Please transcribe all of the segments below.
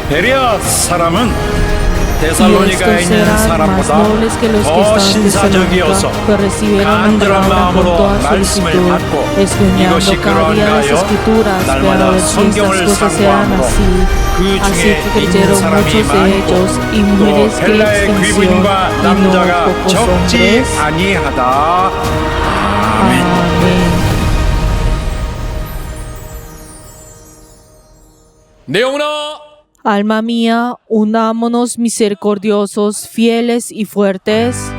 베레아 사람은 데살로니가에 있는 사람보다 더 신사적이어서 간절한 마음으로 말씀을 받고 이것이 그런가요? 날마다 성경을 상고함으로 그 중에 있는 사람이 많고 또 헬라의 귀부인과 남자가 적지 아니하다. 아멘. 내용은아 Alma mía, unámonos misericordiosos, fieles y fuertes.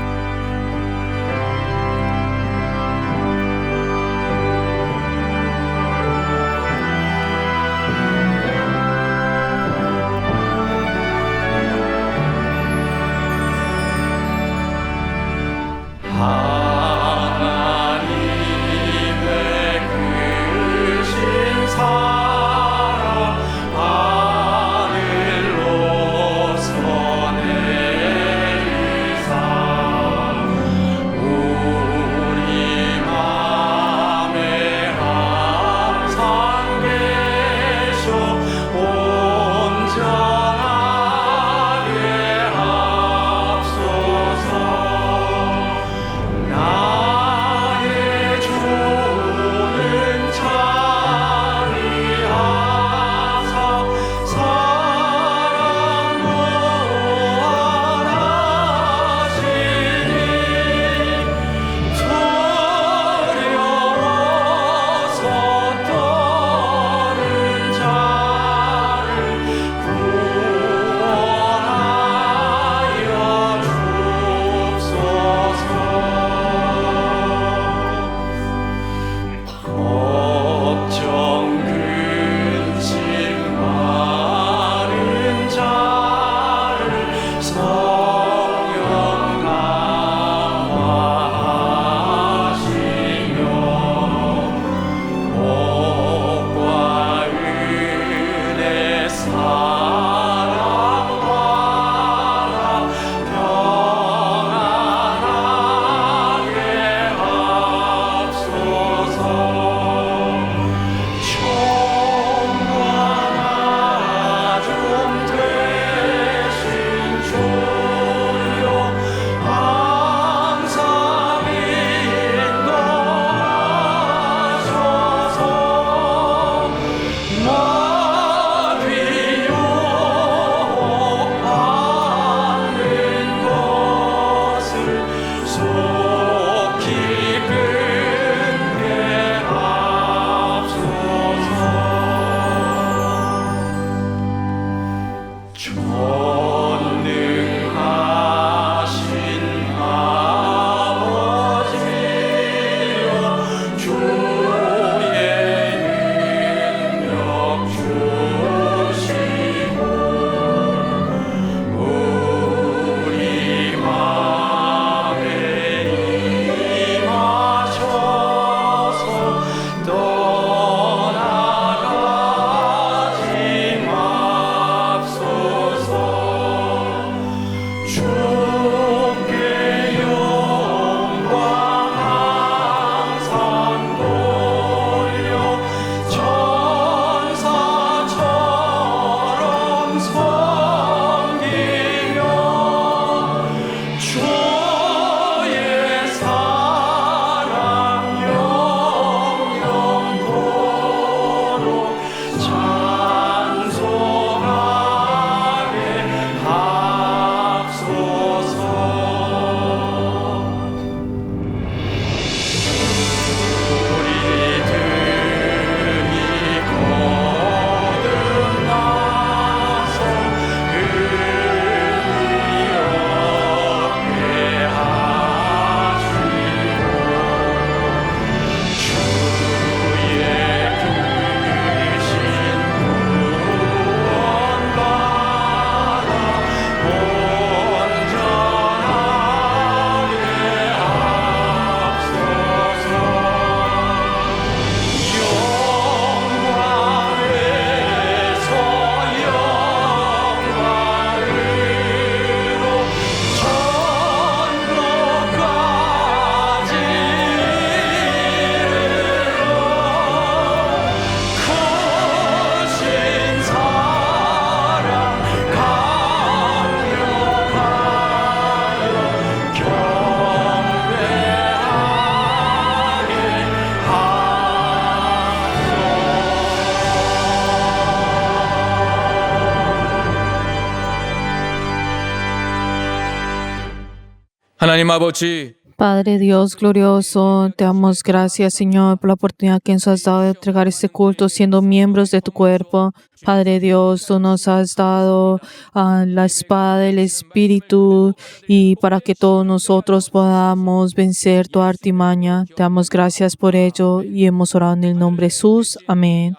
하나님 아버지, Padre Dios glorioso, te damos gracias, Señor, por la oportunidad que nos has dado de entregar este culto siendo miembros de tu cuerpo. Padre Dios, tú nos has dado la espada del Espíritu y para que todos nosotros podamos vencer toda artimaña. Te damos gracias por ello y hemos orado en el nombre de Jesús. Amén.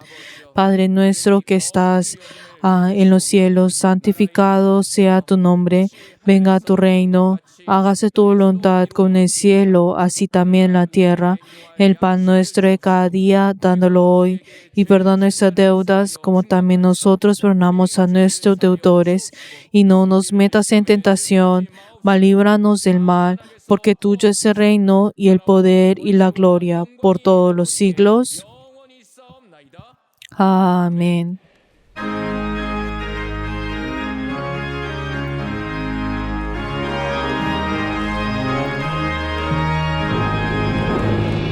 Padre nuestro que estás en los cielos, santificado sea tu nombre, venga a tu reino, hágase tu voluntad como en el cielo, así también en la tierra. El pan nuestro de cada día, dándolo hoy, y perdona nuestras deudas, como también nosotros perdonamos a nuestros deudores, y no nos metas en tentación, mas líbranos del mal, porque tuyo es el reino, y el poder, y la gloria, por todos los siglos. Amén.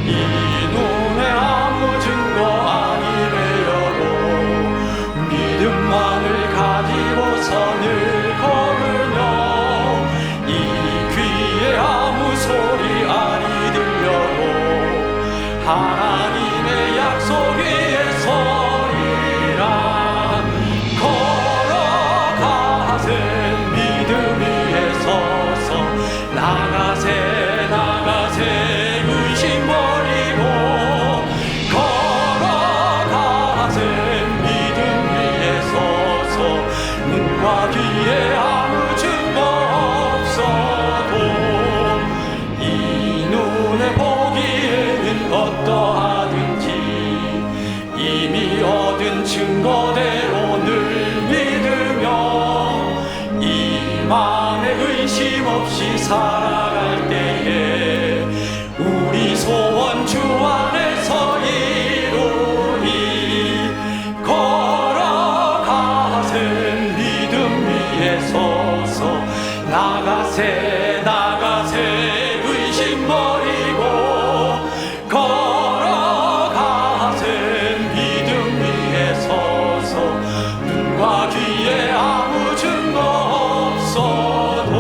이눈에 아무 증거 아니 되어도 믿음만을 가지고서 늘 걸으며 이 귀에 아무 소리 아니 들려도 하나님의 약속 위에 서리라. 걸어가세 믿음 위에 서서 나가세 나가세 의심 버리고 걸어가세 믿음 위에 서서 눈과 귀에 아무 증거 없어도 이 눈에 보기에는 어떠하든지 이미 얻은 증거대로 늘 믿으며 이 맘에 의심 없이 살아갈 때에 우리 소원 주 안에서 이루리. 걸어가세 믿음 위에 서서 나가세 나가세 의심 버리고 걸어가세 믿음 위에 서서 눈과 귀에 아무 증거 없어도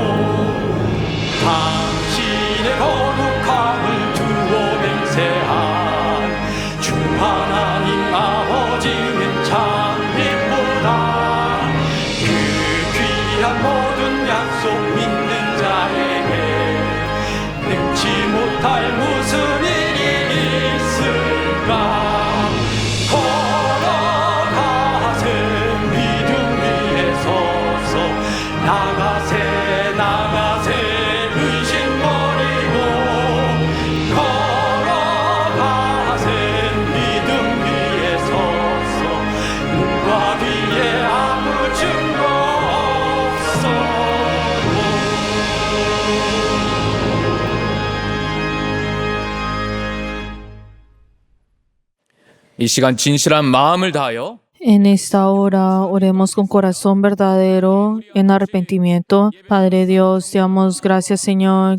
당신의 거룩함을 두고 맹세한 주 하나님 아버지는 참 이쁘다. 그 귀한 모든 약속 믿는 자에게 능치 못할 무슨 일이 있을까. 걸어가세 믿음 위에 서서 나가세 나가세 의심 버리고 걸어가세 믿음 위에 서서 눈과 귀에 아무 증거 없어도. 이 시간 진실한 마음을 다하여 En esta hora oremos con corazón verdadero en arrepentimiento. Padre Dios, te damos gracias Señor,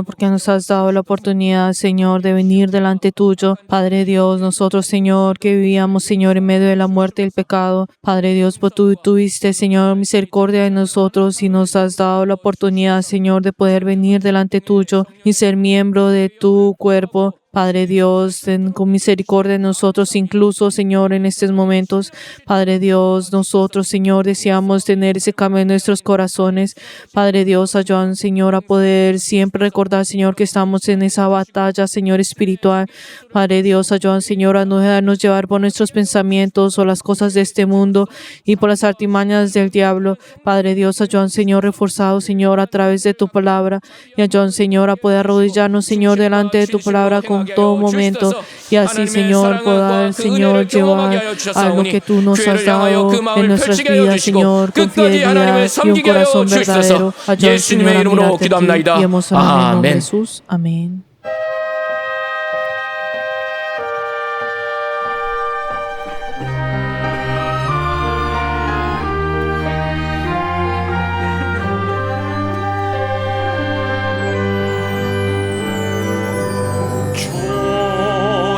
porque nos has dado la oportunidad Señor de venir delante tuyo. Padre Dios, nosotros Señor que vivíamos Señor en medio de la muerte y el pecado. Padre Dios, pues tú tuviste Señor misericordia de nosotros y nos has dado la oportunidad Señor de poder venir delante tuyo y ser miembro de tu cuerpo. Padre Dios, ten con misericordia de nosotros, incluso, Señor, en estos momentos. Padre Dios, nosotros, Señor, deseamos tener ese cambio en nuestros corazones. Padre Dios, ayúdanos, Señor, a poder siempre recordar, Señor, que estamos en esa batalla, Señor, espiritual. Padre Dios, ayúdanos, Señor, a no dejarnos llevar por nuestros pensamientos o las cosas de este mundo y por las artimañas del diablo. Padre Dios, ayúdanos, Señor, reforzados, Señor, a través de tu palabra. Y ayúdanos, Señor, a poder arrodillarnos, Señor, delante de tu palabra con todo momento y así Señor poder Señor llevar a lo que tú nos has dado en nuestras vidas Señor con fidelidad y un corazón verdadero. Ayúdanos Señor a mirarte a ti y hemos orado en el nombre de Jesús. Amén.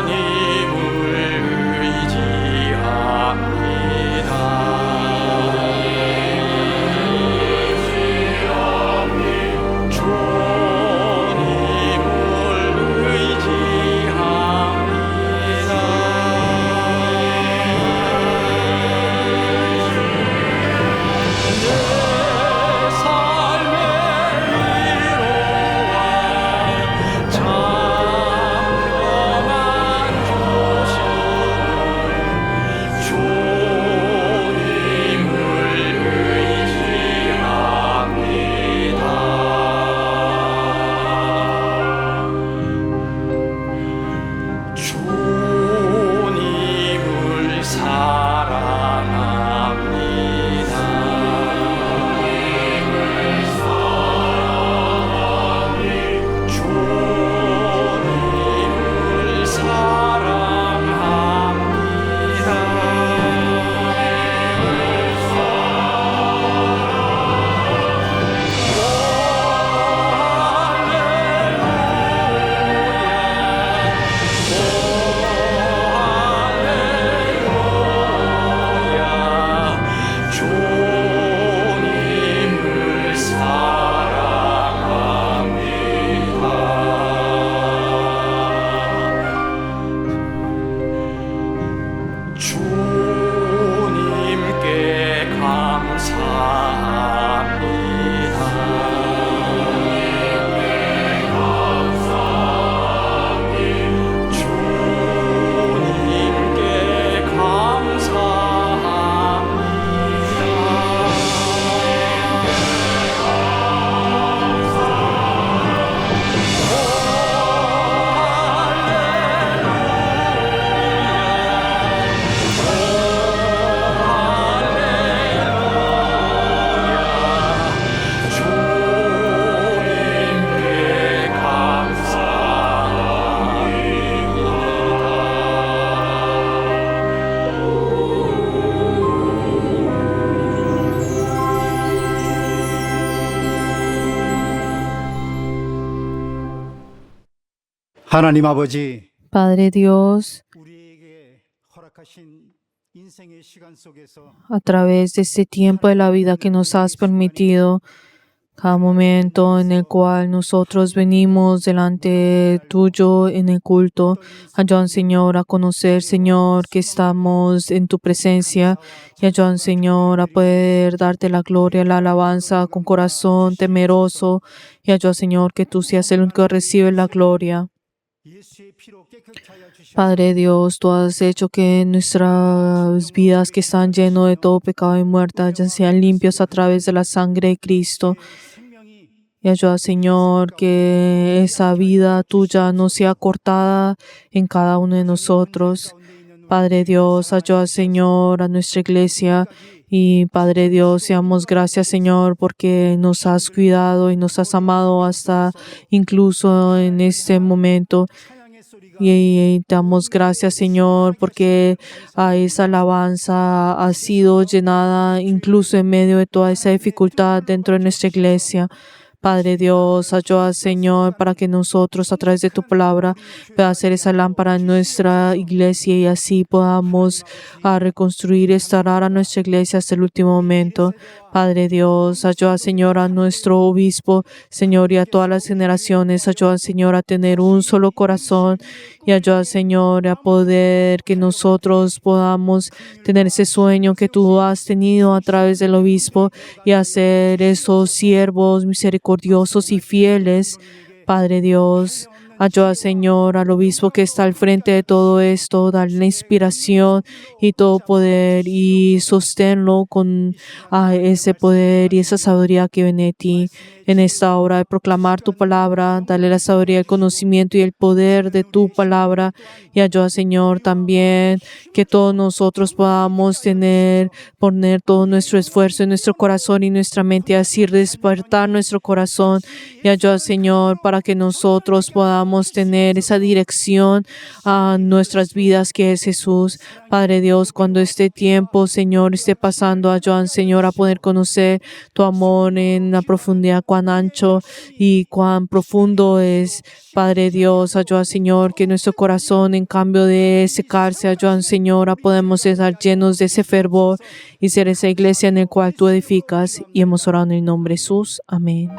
주님을 의지합니다. 주님께 감사합니다. 주님께 주님께 하나님 아버지, Padre Dios, 우리에게 허락하신 인생의 시간 속에서 a través de este tiempo de la vida que nos has permitido, cada momento en el cual nosotros venimos delante tuyo en el culto, ayúdanos, Señor, a conocer, Señor, que estamos en tu presencia y ayúdanos, Señor, a poder darte la gloria, la alabanza con corazón temeroso y ayúdanos, Señor, que tú seas el único que recibe la gloria. 예수의 피로 깨끗게 하여 주시옵소서. Padre Dios, tú has hecho que nuestras vidas que están llenas de todo pecado y muerte ya sean limpios a través de la sangre de Cristo. 생명이 Y ayuda, Señor, que esa vida tuya no sea cortada en cada uno de nosotros. Padre Dios, ayuda, Señor, a nuestra iglesia. Y Padre Dios, seamos gracias, Señor, porque nos has cuidado y nos has amado hasta incluso en este momento. 찬양의 소리가 Y te damos gracias, Señor, porque esa alabanza ha sido llenada incluso en medio de toda esa dificultad dentro de nuestra iglesia. Padre Dios, ayuda, Señor, para que nosotros a través de tu palabra pueda hacer esa lámpara en nuestra iglesia y así podamos reconstruir y restaurar a nuestra iglesia hasta el último momento. Padre Dios, ayuda, Señor, a nuestro obispo, Señor, y a todas las generaciones. Ayuda, Señor, a tener un solo corazón y ayuda, Señor, a poder que nosotros podamos tener ese sueño que tú has tenido a través del obispo y hacer esos siervos misericordiosos y fieles. Padre Dios, ayuda, Señor, al obispo que está al frente de todo esto, darle la inspiración y todo poder y sosténlo con ese poder y esa sabiduría que viene de ti. En esta hora de proclamar tu palabra, dale la sabiduría, el conocimiento y el poder de tu palabra. Y ayuda, Señor, también que todos nosotros podamos poner todo nuestro esfuerzo en nuestro corazón y nuestra mente, y así despertar nuestro corazón. Y ayuda, Señor, para que nosotros podamos tener esa dirección a nuestras vidas que es Jesús. Padre Dios, cuando este tiempo, Señor, esté pasando, ayuda, Señor, a poder conocer tu amor en la profundidad, cuán ancho y cuán profundo es. Padre Dios, ayuda, Señor, que nuestro corazón, en cambio de secarse, ayuda, Señor, a podemos estar llenos de ese fervor y ser esa iglesia en la cual tú edificas. Y hemos orado en el nombre de Jesús. Amén.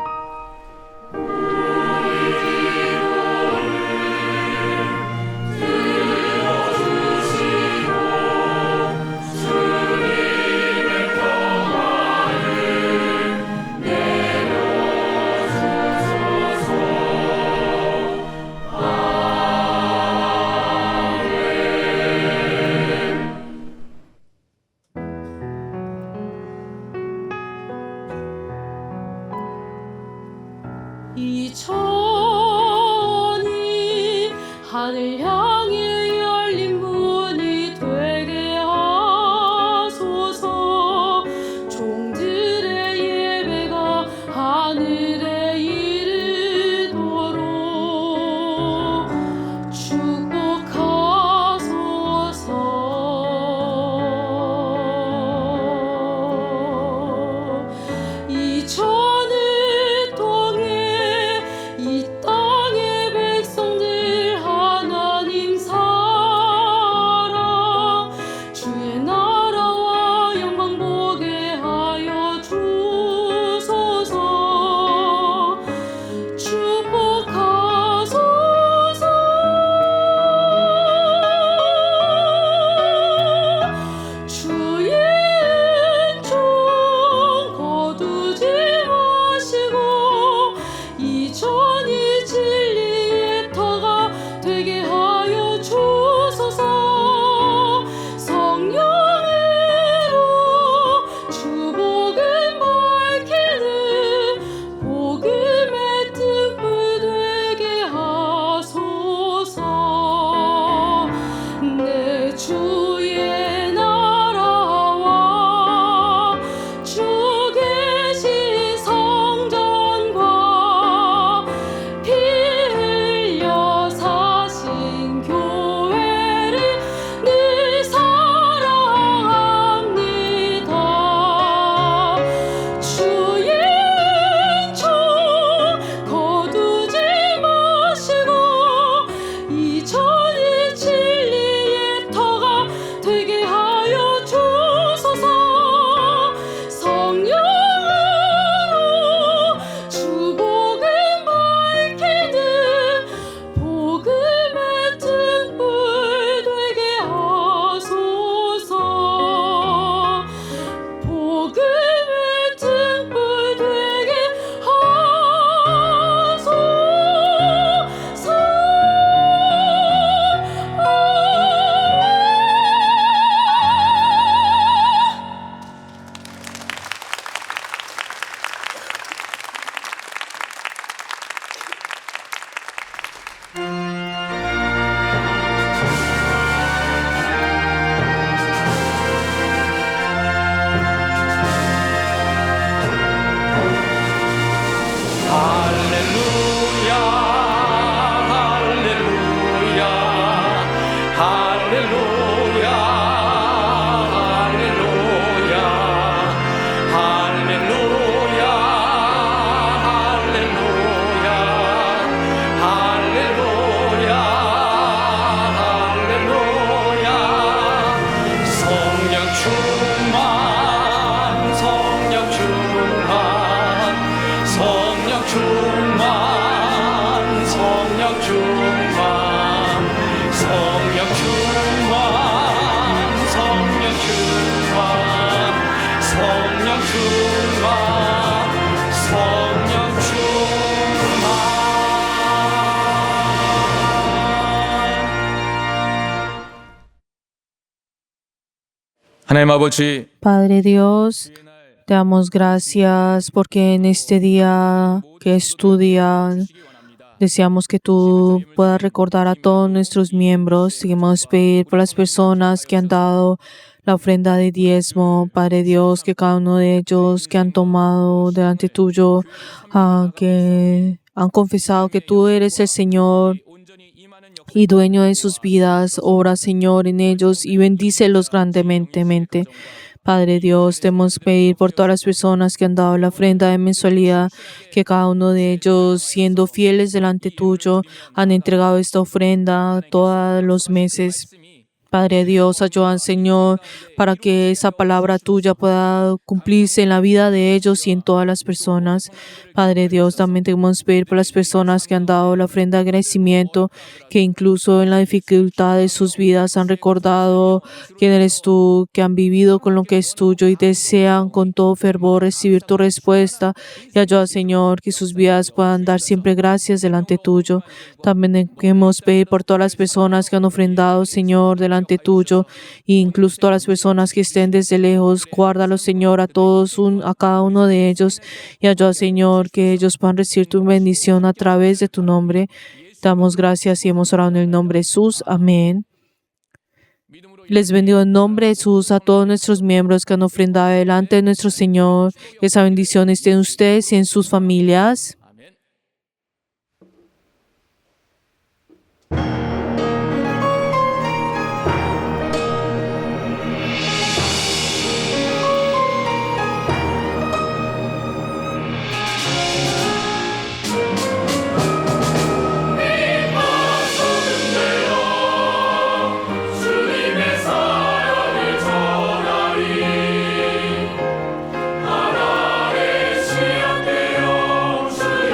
하나님 아버지, Padre Dios, te damos gracias porque en este día que es tu día, deseamos que tú puedas recordar a todos nuestros miembros. Queremos pedir por las personas que han dado la ofrenda de diezmo, Padre Dios, que cada uno de ellos que han tomado delante tuyo, que han confesado que tú eres el Señor y dueño de sus vidas. Ora, Señor, en ellos y bendícelos grandemente. Padre Dios, debemos pedir por todas las personas que han dado la ofrenda de mensualidad, que cada uno de ellos, siendo fieles delante tuyo, han entregado esta ofrenda todos los meses. Padre Dios, ayudan, Señor, para que esa palabra tuya pueda cumplirse en la vida de ellos y en todas las personas. Padre Dios, también debemos pedir por las personas que han dado la ofrenda de agradecimiento, que incluso en la dificultad de sus vidas han recordado quién eres tú, que han vivido con lo que es tuyo y desean con todo fervor recibir tu respuesta. Y ayuda, Señor, que sus vidas puedan dar siempre gracias delante tuyo. También queremos pedir por todas las personas que han ofrendado, Señor, delante tuyo, e incluso todas las personas que estén desde lejos. Guárdalos, Señor, a todos, a cada uno de ellos, y ayuda, Señor, que ellos puedan recibir tu bendición a través de tu nombre. Damos gracias y hemos orado en el nombre de Jesús. Amén. Les bendigo en nombre de Jesús a todos nuestros miembros que han ofrendado delante de nuestro Señor. Que esa bendición esté en ustedes y en sus familias. 주님의 사랑을 전하리 하나의 시간 되어 주의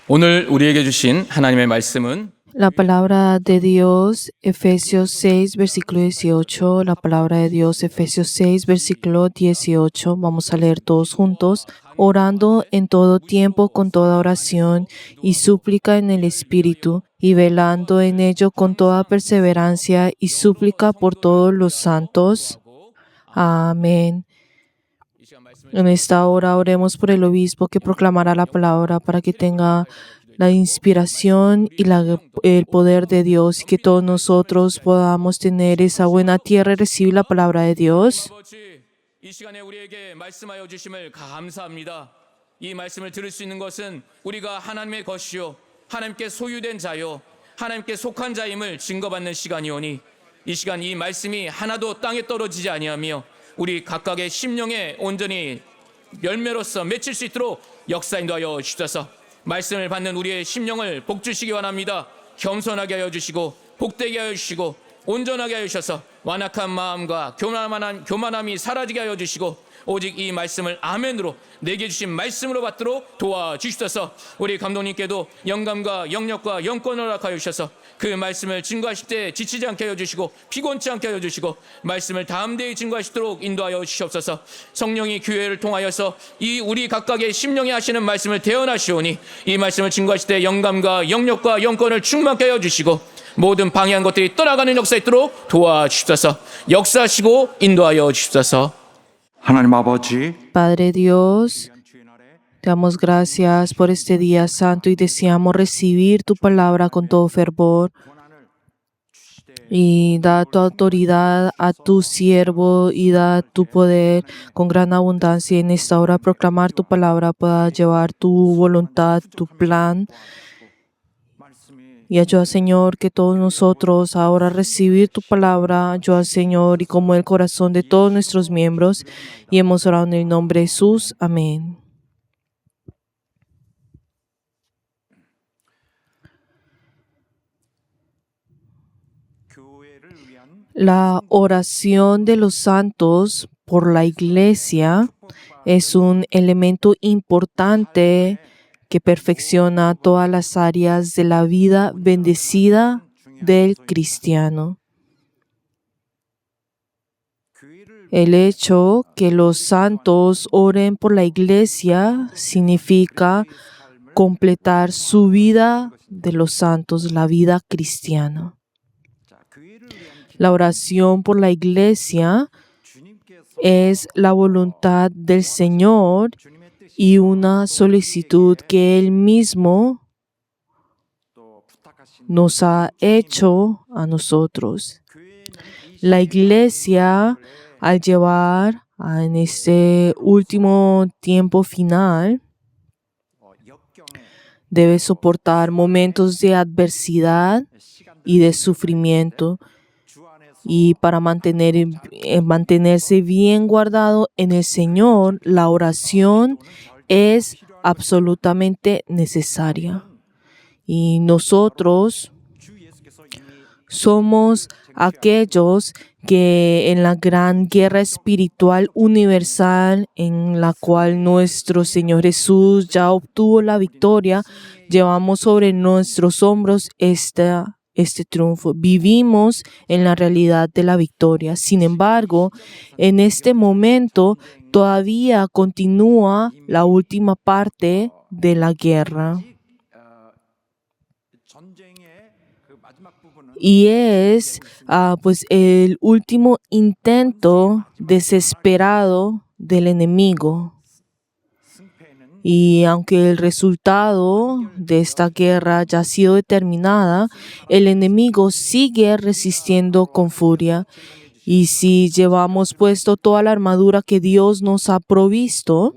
오늘 우리에게 주신 하나님의 말씀은 La palabra de Dios, Efesios 6, versículo 18. La palabra de Dios, Efesios 6, versículo 18. Vamos a leer todos juntos. Orando en todo tiempo con toda oración y súplica en el Espíritu, y velando en ello con toda perseverancia y súplica por todos los santos. Amén. En esta hora oremos por el obispo que proclamará la palabra para que tenga la inspiración y el poder de Dios, y que todos nosotros podamos tener esa buena tierra y recibir la palabra de Dios. 아버지, 이 시간에 우리에게 말씀하여 주심을 감사합니다. 이 말씀을 들을 수 있는 것은 우리가 하나님의 것이요 하나님께 소유된 자요 하나님께 속한 자임을 증거받는 시간이오니 이 시간 이 말씀이 하나도 땅에 떨어지지 아니하며 우리 각각의 심령에 온전히 열매로서 맺힐 수 있도록 역사 인도하여 주셔서 말씀을 받는 우리의 심령을 복 주시기 원합니다. 겸손하게 하여 주시고 복되게 하여 주시고 온전하게 하여 주셔서 완악한 마음과 교만함이 사라지게 하여 주시고 오직 이 말씀을 아멘으로 내게 주신 말씀으로 받도록 도와주시옵소서. 우리 감독님께도 영감과 영력과 영권을 허락하여 주셔서 그 말씀을 증거하실 때 지치지 않게 하여 주시고 피곤치 않게 하여 주시고 말씀을 담대히 증거하시도록 인도하여 주시옵소서. 성령이 교회를 통하여서 이 우리 각각의 심령에 하시는 말씀을 대언하시오니 이 말씀을 증거하실 때 영감과 영력과 영권을 충만케 하여 주시고 모든 방해한 것들이 떠나가는 역사 있도록 도와주시옵소서. 역사하시고 인도하여 주시옵소서. 하나님 아버지, Padre Dios, te damos gracias por este día santo y deseamos recibir tu palabra con todo fervor. Y da tu autoridad a tu siervo y da tu poder con gran abundancia. En esta hora proclamar tu palabra pueda llevar tu voluntad, tu plan. Y ayuda, Señor, que todos nosotros ahora recibir tu palabra, ayuda, Señor, y como el corazón de todos nuestros miembros. Y hemos orado en el nombre de Jesús. Amén. La oración de los santos por la iglesia es un elemento importante que perfecciona todas las áreas de la vida bendecida del cristiano. El hecho que los santos oren por la iglesia significa completar su vida de los santos, la vida cristiana. La oración por la iglesia es la voluntad del Señor y una solicitud que Él mismo nos ha hecho a nosotros. La iglesia, al llevar en este último tiempo final, debe soportar momentos de adversidad y de sufrimiento. Y para mantenerse bien guardado en el Señor, la oración es absolutamente necesaria. Y nosotros somos aquellos que en la gran guerra espiritual universal en la cual nuestro Señor Jesús ya obtuvo la victoria, llevamos sobre nuestros hombros este triunfo. Vivimos en la realidad de la victoria. Sin embargo, en este momento todavía continúa la última parte de la guerra. Y es pues el último intento desesperado del enemigo. Y aunque el resultado de esta guerra ya ha sido determinada, el enemigo sigue resistiendo con furia. Y si llevamos puesto toda la armadura que Dios nos ha provisto,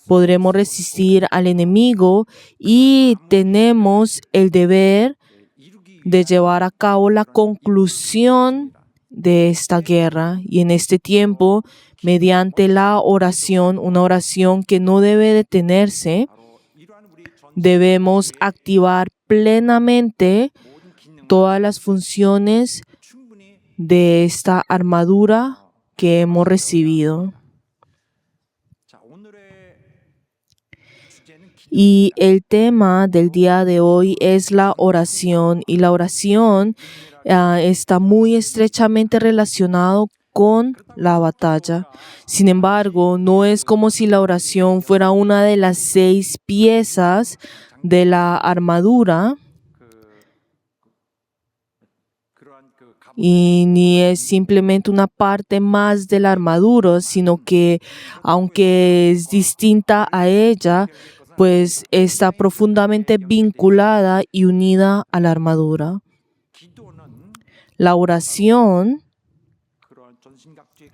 podremos resistir al enemigo y tenemos el deber de llevar a cabo la conclusión de esta guerra. Y en este tiempo, mediante la oración, una oración que no debe detenerse, debemos activar plenamente todas las funciones de esta armadura que hemos recibido. Y el tema del día de hoy es la oración. Y la oración está muy estrechamente relacionado con la batalla. Sin embargo, no es como si la oración fuera una de las 6 piezas de la armadura, y ni es simplemente una parte más de la armadura, sino que aunque es distinta a ella, pues está profundamente vinculada y unida a la armadura. La oración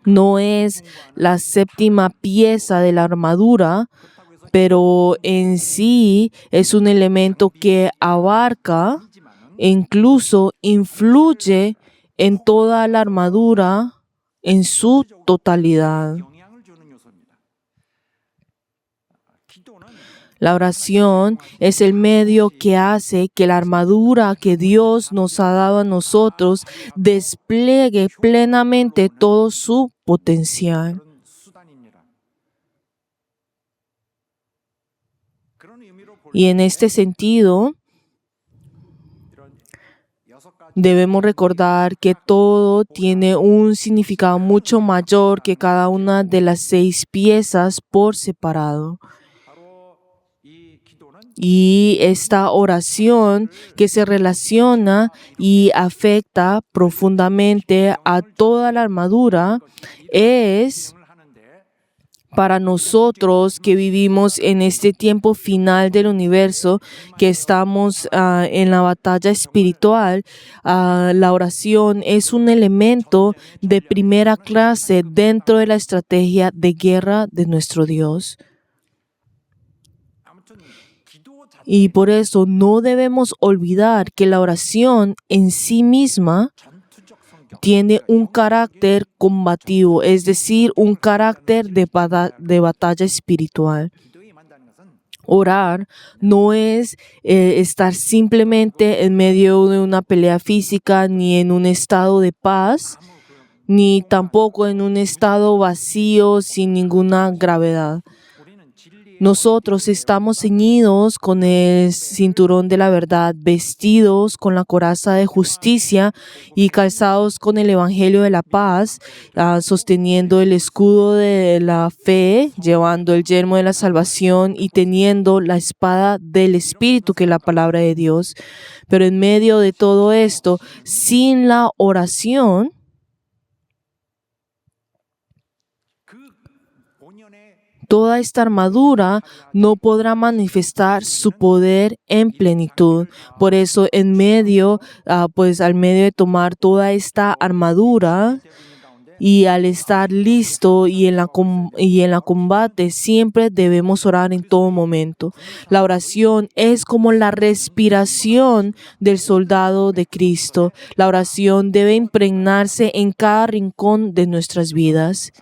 no es la 7ª pieza de la armadura, pero en sí es un elemento que abarca e incluso influye en toda la armadura en su totalidad. La oración es el medio que hace que la armadura que Dios nos ha dado a nosotros despliegue plenamente todo su potencial. Y en este sentido, debemos recordar que todo tiene un significado mucho mayor que cada una de las 6 piezas por separado. Y esta oración que se relaciona y afecta profundamente a toda la armadura es para nosotros que vivimos en este tiempo final del universo, que estamos en la batalla espiritual. La oración es un elemento de primera clase dentro de la estrategia de guerra de nuestro Dios. Y por eso no debemos olvidar que la oración en sí misma tiene un carácter combativo, es decir, un carácter de batalla espiritual. Orar no es estar simplemente en medio de una pelea física, ni en un estado de paz, ni tampoco en un estado vacío sin ninguna gravedad. Nosotros estamos ceñidos con el cinturón de la verdad, vestidos con la coraza de justicia y calzados con el evangelio de la paz, sosteniendo el escudo de la fe, llevando el yelmo de la salvación y teniendo la espada del Espíritu, que es la palabra de Dios. Pero en medio de todo esto, sin la oración, toda esta armadura no podrá manifestar su poder en plenitud. Por eso, al medio de tomar toda esta armadura y al estar listo y en la combate, siempre debemos orar en todo momento. La oración es como la respiración del soldado de Cristo. La oración debe impregnarse en cada rincón de nuestras vidas.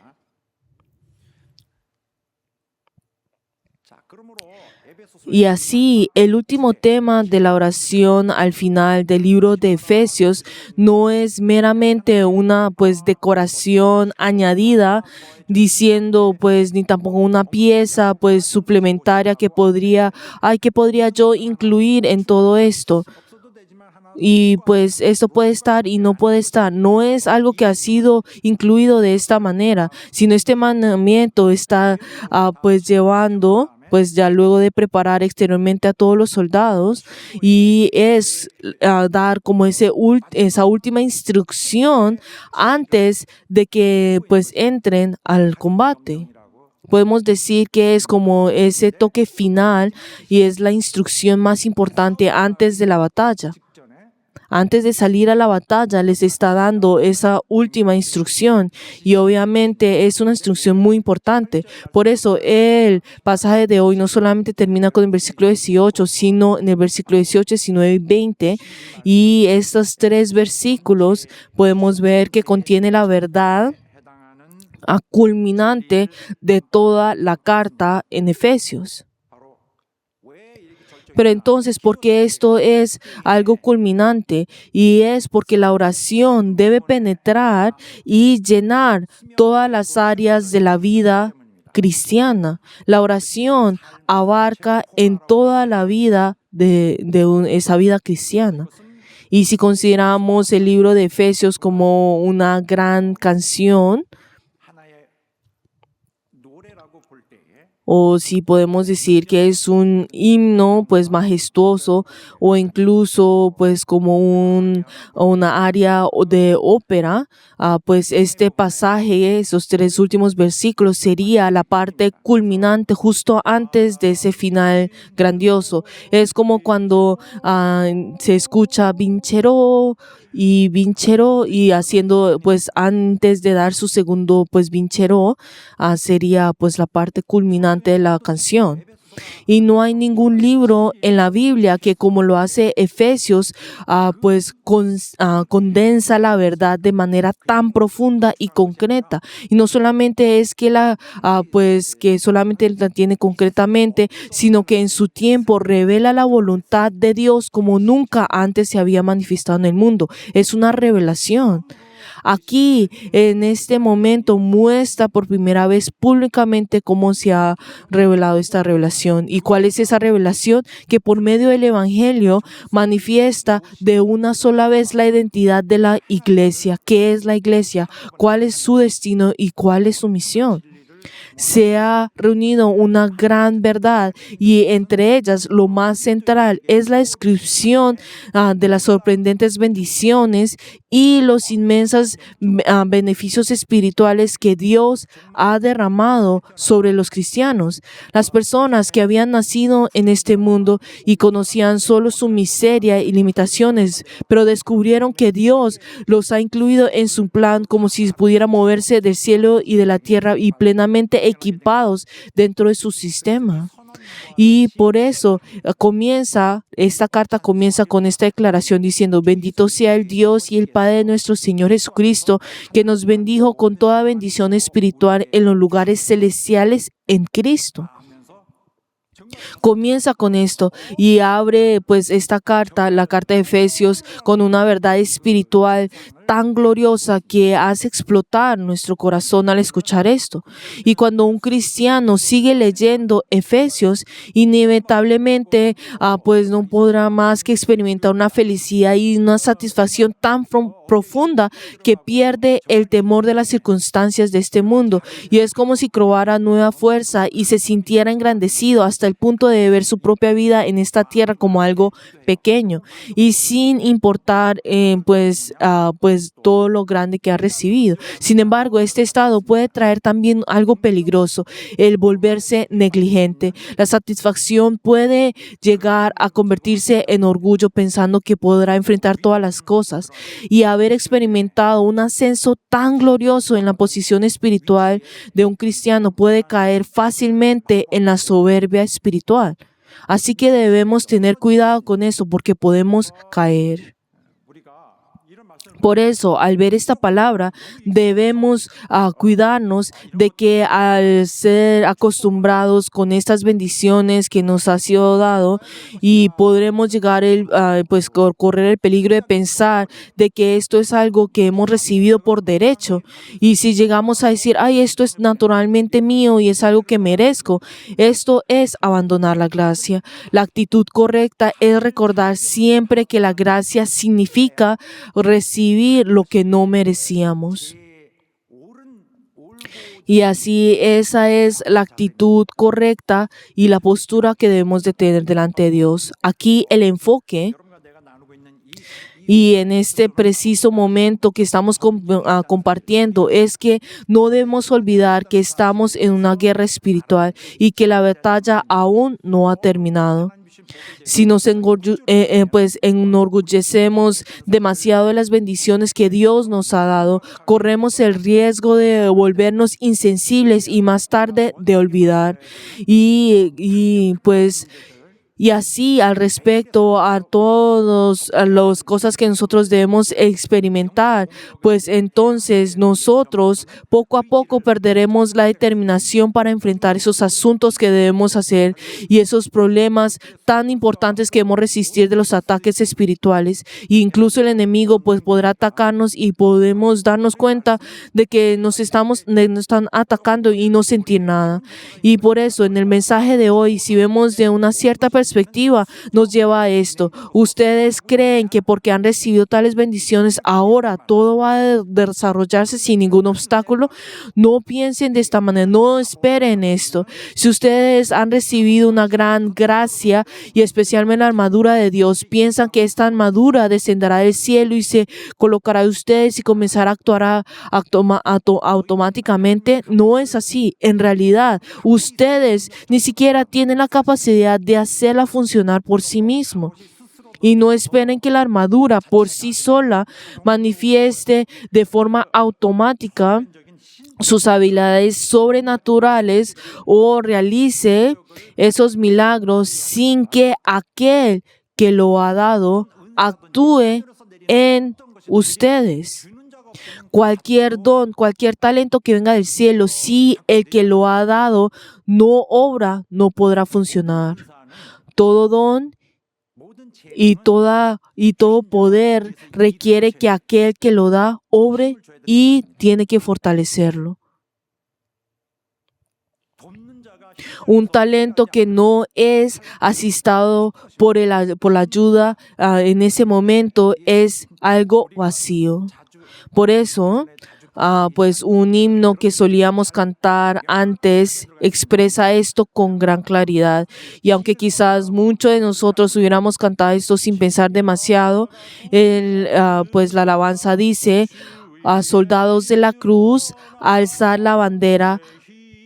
Y así, el último tema de la oración al final del libro de Efesios no es meramente una decoración añadida, diciendo ni tampoco una pieza suplementaria que podría yo incluir en todo esto. Y esto puede estar y no puede estar. No es algo que ha sido incluido de esta manera, sino este mandamiento está llevando ya luego de preparar exteriormente a todos los soldados, y es dar como esa última instrucción antes de que entren al combate. Podemos decir que es como ese toque final y es la instrucción más importante antes de la batalla. Antes de salir a la batalla les está dando esa última instrucción, y obviamente es una instrucción muy importante. Por eso el pasaje de hoy no solamente termina con el versículo 18, sino en el versículo 18, 19 y 20. Y estos 3 versículos podemos ver que contiene la verdad culminante de toda la carta en Efesios. Pero entonces, ¿por qué esto es algo culminante? Y es porque la oración debe penetrar y llenar todas las áreas de la vida cristiana. La oración abarca en toda la vida esa vida cristiana. Y si consideramos el libro de Efesios como una gran canción, o si podemos decir que es un himno pues majestuoso, o incluso pues como una área de ópera, pues este pasaje, esos 3 últimos versículos, sería la parte culminante justo antes de ese final grandioso. Es como cuando se escucha Vincheró y haciendo pues antes de dar su segundo pues Vincheró, sería pues la parte culminante de la canción. Y no hay ningún libro en la Biblia que, como lo hace Efesios, condensa la verdad de manera tan profunda y concreta. Y no solamente es que que solamente la tiene concretamente, sino que en su tiempo revela la voluntad de Dios como nunca antes se había manifestado en el mundo. Es una revelación. Aquí, en este momento, muestra por primera vez públicamente cómo se ha revelado esta revelación. ¿Y cuál es esa revelación? Que por medio del Evangelio manifiesta de una sola vez la identidad de la iglesia. ¿Qué es la iglesia? ¿Cuál es su destino y cuál es su misión? Se ha reunido una gran verdad, y entre ellas lo más central es la descripción de las sorprendentes bendiciones y los inmensos beneficios espirituales que Dios ha derramado sobre los cristianos. Las personas que habían nacido en este mundo y conocían solo su miseria y limitaciones, pero descubrieron que Dios los ha incluido en su plan como si pudiera moverse del cielo y de la tierra y plenamente equipados dentro de su sistema. Y por eso esta carta comienza con esta declaración diciendo: bendito sea el Dios y el Padre de nuestro Señor Jesucristo, que nos bendijo con toda bendición espiritual en los lugares celestiales en Cristo. Comienza con esto y abre pues esta carta, la carta de Efesios, con una verdad espiritual tan gloriosa que hace explotar nuestro corazón al escuchar esto. Y cuando un cristiano sigue leyendo Efesios, inevitablemente pues no podrá más que experimentar una felicidad y una satisfacción tan profunda que pierde el temor de las circunstancias de este mundo, y es como si cobrara nueva fuerza y se sintiera engrandecido hasta el punto de ver su propia vida en esta tierra como algo pequeño, y sin importar pues todo lo grande que ha recibido. Sin embargo, este estado puede traer también algo peligroso: el volverse negligente. La satisfacción puede llegar a convertirse en orgullo, pensando que podrá enfrentar todas las cosas, y haber experimentado un ascenso tan glorioso en la posición espiritual de un cristiano puede caer fácilmente en la soberbia espiritual. Así que debemos tener cuidado con eso, porque podemos caer. Por eso, al ver esta palabra, debemos cuidarnos de que al ser acostumbrados con estas bendiciones que nos ha sido dado, y podremos llegar pues correr el peligro de pensar de que esto es algo que hemos recibido por derecho. Y si llegamos a decir: ay, esto es naturalmente mío y es algo que merezco, esto es abandonar la gracia. La actitud correcta es recordar siempre que la gracia significa recibir lo que no merecíamos. Y así esa es la actitud correcta y la postura que debemos de tener delante de Dios. Aquí el enfoque, y en este preciso momento que estamos compartiendo, es que no debemos olvidar que estamos en una guerra espiritual y que la batalla aún no ha terminado. Si nos enorgullecemos demasiado de las bendiciones que Dios nos ha dado, corremos el riesgo de volvernos insensibles y más tarde de olvidar. Y Y así al respecto a todas las cosas que nosotros debemos experimentar, pues entonces nosotros poco a poco perderemos la determinación para enfrentar esos asuntos que debemos hacer y esos problemas tan importantes que debemos resistir de los ataques espirituales. E incluso el enemigo pues podrá atacarnos y podemos darnos cuenta de que nos están atacando y no sentir nada. Y por eso en el mensaje de hoy, si vemos de una cierta perspectiva, nos lleva a esto. Ustedes creen que porque han recibido tales bendiciones, ahora todo va a desarrollarse sin ningún obstáculo. No piensen de esta manera, no esperen esto. Si ustedes han recibido una gran gracia y especialmente la armadura de Dios, piensan que esta armadura descenderá del cielo y se colocará en ustedes y comenzará a actuar automáticamente. No es así. En realidad, ustedes ni siquiera tienen la capacidad de hacerla funcionar por sí mismos. Y no esperen que la armadura por sí sola manifieste de forma automática sus habilidades sobrenaturales o realice esos milagros sin que aquel que lo ha dado actúe en ustedes. Cualquier don, cualquier talento que venga del cielo, si el que lo ha dado no obra, no podrá funcionar. Todo don y todo poder requiere que aquel que lo da obre y tiene que fortalecerlo. Un talento que no es asistido por la ayuda en ese momento es algo vacío. Por eso, pues un himno que solíamos cantar antes expresa esto con gran claridad. Y aunque quizás muchos de nosotros hubiéramos cantado esto sin pensar demasiado, pues la alabanza dice: a soldados de la cruz, alzar la bandera,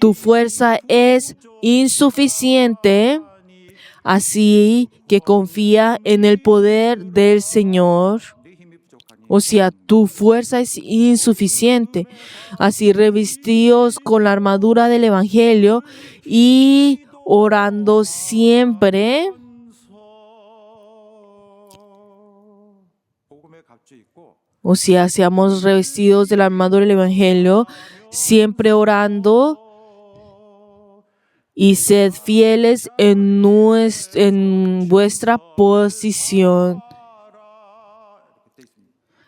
tu fuerza es insuficiente, así que confía en el poder del Señor. O sea, tu fuerza es insuficiente. Así revestidos con la armadura del Evangelio y orando siempre. O sea, seamos revestidos de la armadura del Evangelio, siempre orando, y sed fieles en vuestra posición.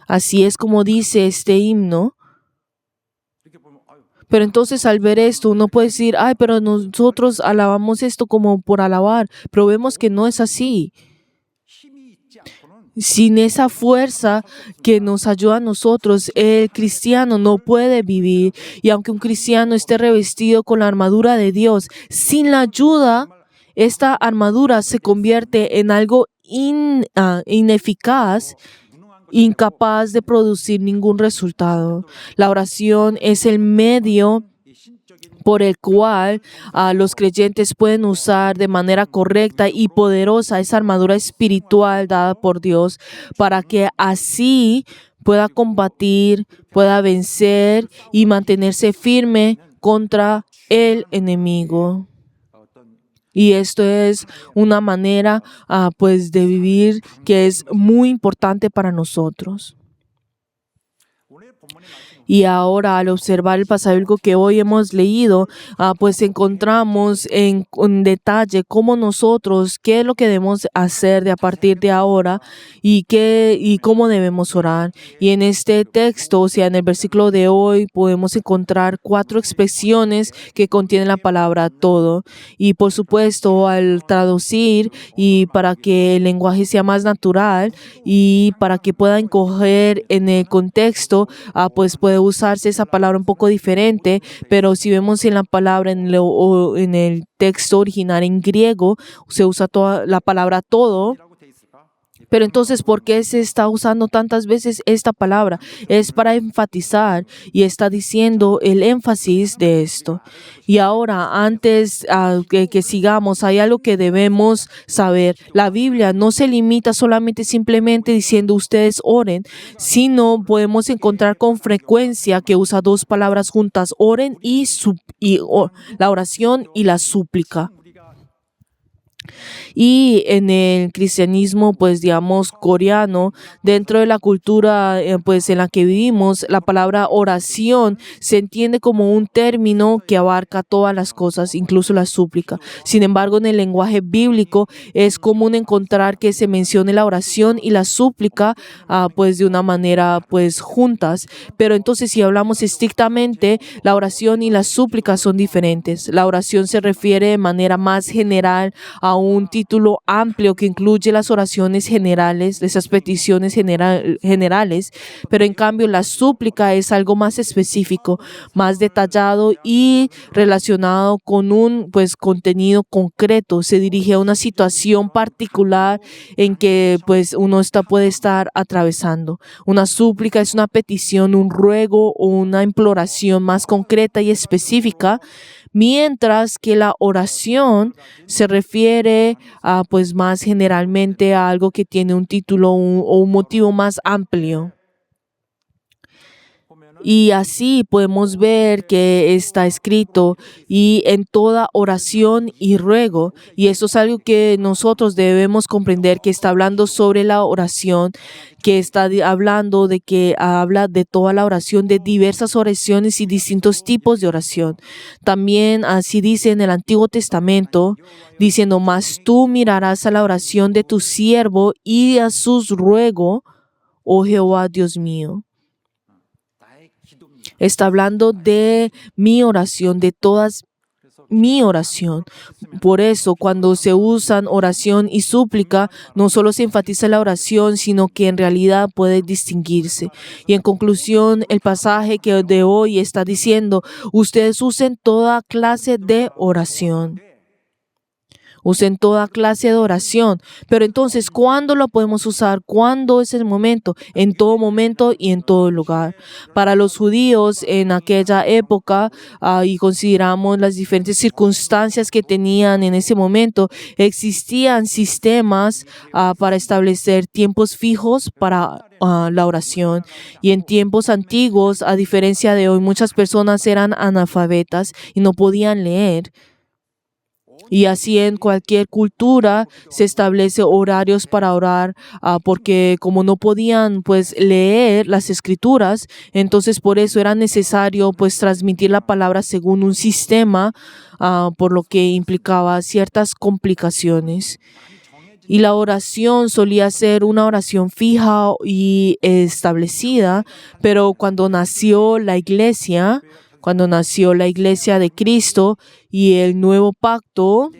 Así es como dice este himno. Pero entonces al ver esto, uno puede decir: ay, pero nosotros alabamos esto como por alabar. Pero vemos que no es así. Sin esa fuerza que nos ayuda a nosotros, el cristiano no puede vivir. Y aunque un cristiano esté revestido con la armadura de Dios, sin la ayuda, esta armadura se convierte en algo ineficaz, incapaz de producir ningún resultado. La oración es el medio por el cual los creyentes pueden usar de manera correcta y poderosa esa armadura espiritual dada por Dios para que así pueda combatir, pueda vencer y mantenerse firme contra el enemigo. Y esto es una manera pues de vivir que es muy importante para nosotros. Y ahora, al observar el pasaje bíblico que hoy hemos leído, pues encontramos en detalle cómo nosotros, qué es lo que debemos hacer a partir de ahora y cómo debemos orar. Y en este texto, o sea, en el versículo de hoy, podemos encontrar 4 expresiones que contienen la palabra todo. Y por supuesto, al traducir y para que el lenguaje sea más natural y para que puedan coger en el contexto, pues puede usarse esa palabra un poco diferente, pero si vemos en la palabra en el texto original en griego, se usa toda la palabra todo. Pero entonces, ¿por qué se está usando tantas veces esta palabra? Es para enfatizar y está diciendo el énfasis de esto. Y ahora, antes que sigamos, hay algo que debemos saber. La Biblia no se limita simplemente diciendo ustedes oren, sino podemos encontrar con frecuencia que usa 2 palabras juntas, oren y la oración y la súplica. Y en el cristianismo, pues digamos, coreano, dentro de la cultura pues en la que vivimos, la palabra oración se entiende como un término que abarca todas las cosas, incluso la súplica. Sin embargo, en el lenguaje bíblico es común encontrar que se mencione la oración y la súplica pues de una manera pues juntas. Pero entonces, si hablamos estrictamente, la oración y la súplica son diferentes. La oración se refiere de manera más general a un título amplio que incluye las oraciones generales, esas peticiones generales, pero en cambio la súplica es algo más específico, más detallado y relacionado con un pues contenido concreto. Se dirige a una situación particular en que pues uno puede estar atravesando. Una súplica es una petición, un ruego o una imploración más concreta y específica, mientras que la oración se refiere a, pues más generalmente a algo que tiene un título o un motivo más amplio. Y así podemos ver que está escrito y en toda oración y ruego. Y eso es algo que nosotros debemos comprender, que está hablando sobre la oración, que está hablando de que habla de toda la oración, de diversas oraciones y distintos tipos de oración. También así dice en el Antiguo Testamento, diciendo: mas tú mirarás a la oración de tu siervo y a sus ruegos, oh Jehová Dios mío. Está hablando de mi oración, de todas mi oración. Por eso, cuando se usan oración y súplica, no solo se enfatiza la oración, sino que en realidad puede distinguirse. Y en conclusión, el pasaje que de hoy está diciendo: ustedes usen toda clase de oración. Usen toda clase de oración. Pero entonces, ¿cuándo lo podemos usar? ¿Cuándo es el momento? En todo momento y en todo lugar. Para los judíos en aquella época, y consideramos las diferentes circunstancias que tenían en ese momento, existían sistemas para establecer tiempos fijos para la oración. Y en tiempos antiguos, a diferencia de hoy, muchas personas eran analfabetas y no podían leer. Y así en cualquier cultura se establece horarios para orar, porque como no podían pues leer las escrituras, entonces por eso era necesario pues transmitir la palabra según un sistema, por lo que implicaba ciertas complicaciones. Y la oración solía ser una oración fija y establecida, pero cuando nació la iglesia de Cristo y el nuevo pacto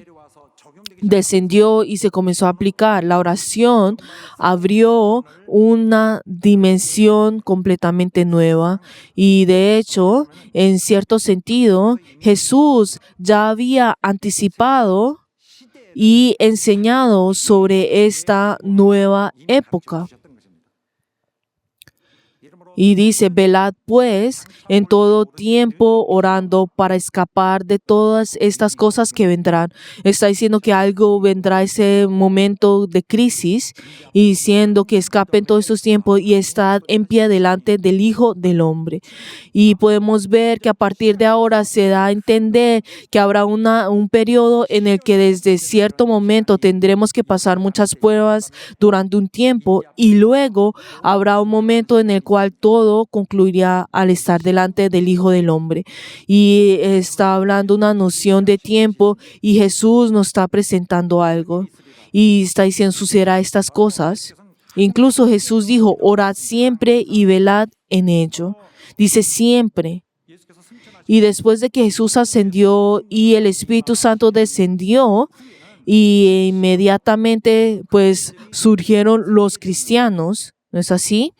descendió y se comenzó a aplicar, la oración abrió una dimensión completamente nueva. Y de hecho, en cierto sentido, Jesús ya había anticipado y enseñado sobre esta nueva época. Y dice: velad pues en todo tiempo orando para escapar de todas estas cosas que vendrán. Está diciendo que algo vendrá, ese momento de crisis, y diciendo que escapen todos estos tiempos y estad en pie delante del Hijo del Hombre. Y podemos ver que a partir de ahora se da a entender que habrá un periodo en el que desde cierto momento tendremos que pasar muchas pruebas durante un tiempo, y luego habrá un momento en el cual todo concluirá al estar delante del Hijo del Hombre. Y está hablando una noción de tiempo, y Jesús nos está presentando algo. Y está diciendo: sucederá estas cosas. Incluso Jesús dijo: orad siempre y velad en ello. Dice siempre. Y después de que Jesús ascendió y el Espíritu Santo descendió, y inmediatamente pues surgieron los cristianos, ¿no es así?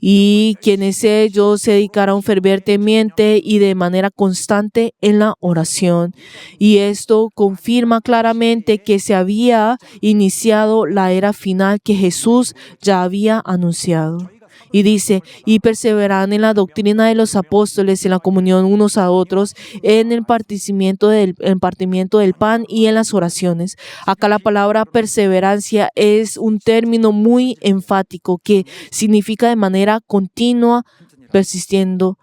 Y quienes ellos se dedicaron fervientemente y de manera constante en la oración. Y esto confirma claramente que se había iniciado la era final que Jesús ya había anunciado. Y dice: y perseveran en la doctrina de los apóstoles, en la comunión unos a otros, en el partimiento del pan y en las oraciones. Acá la palabra perseverancia es un término muy enfático que significa de manera continua, persistiendo.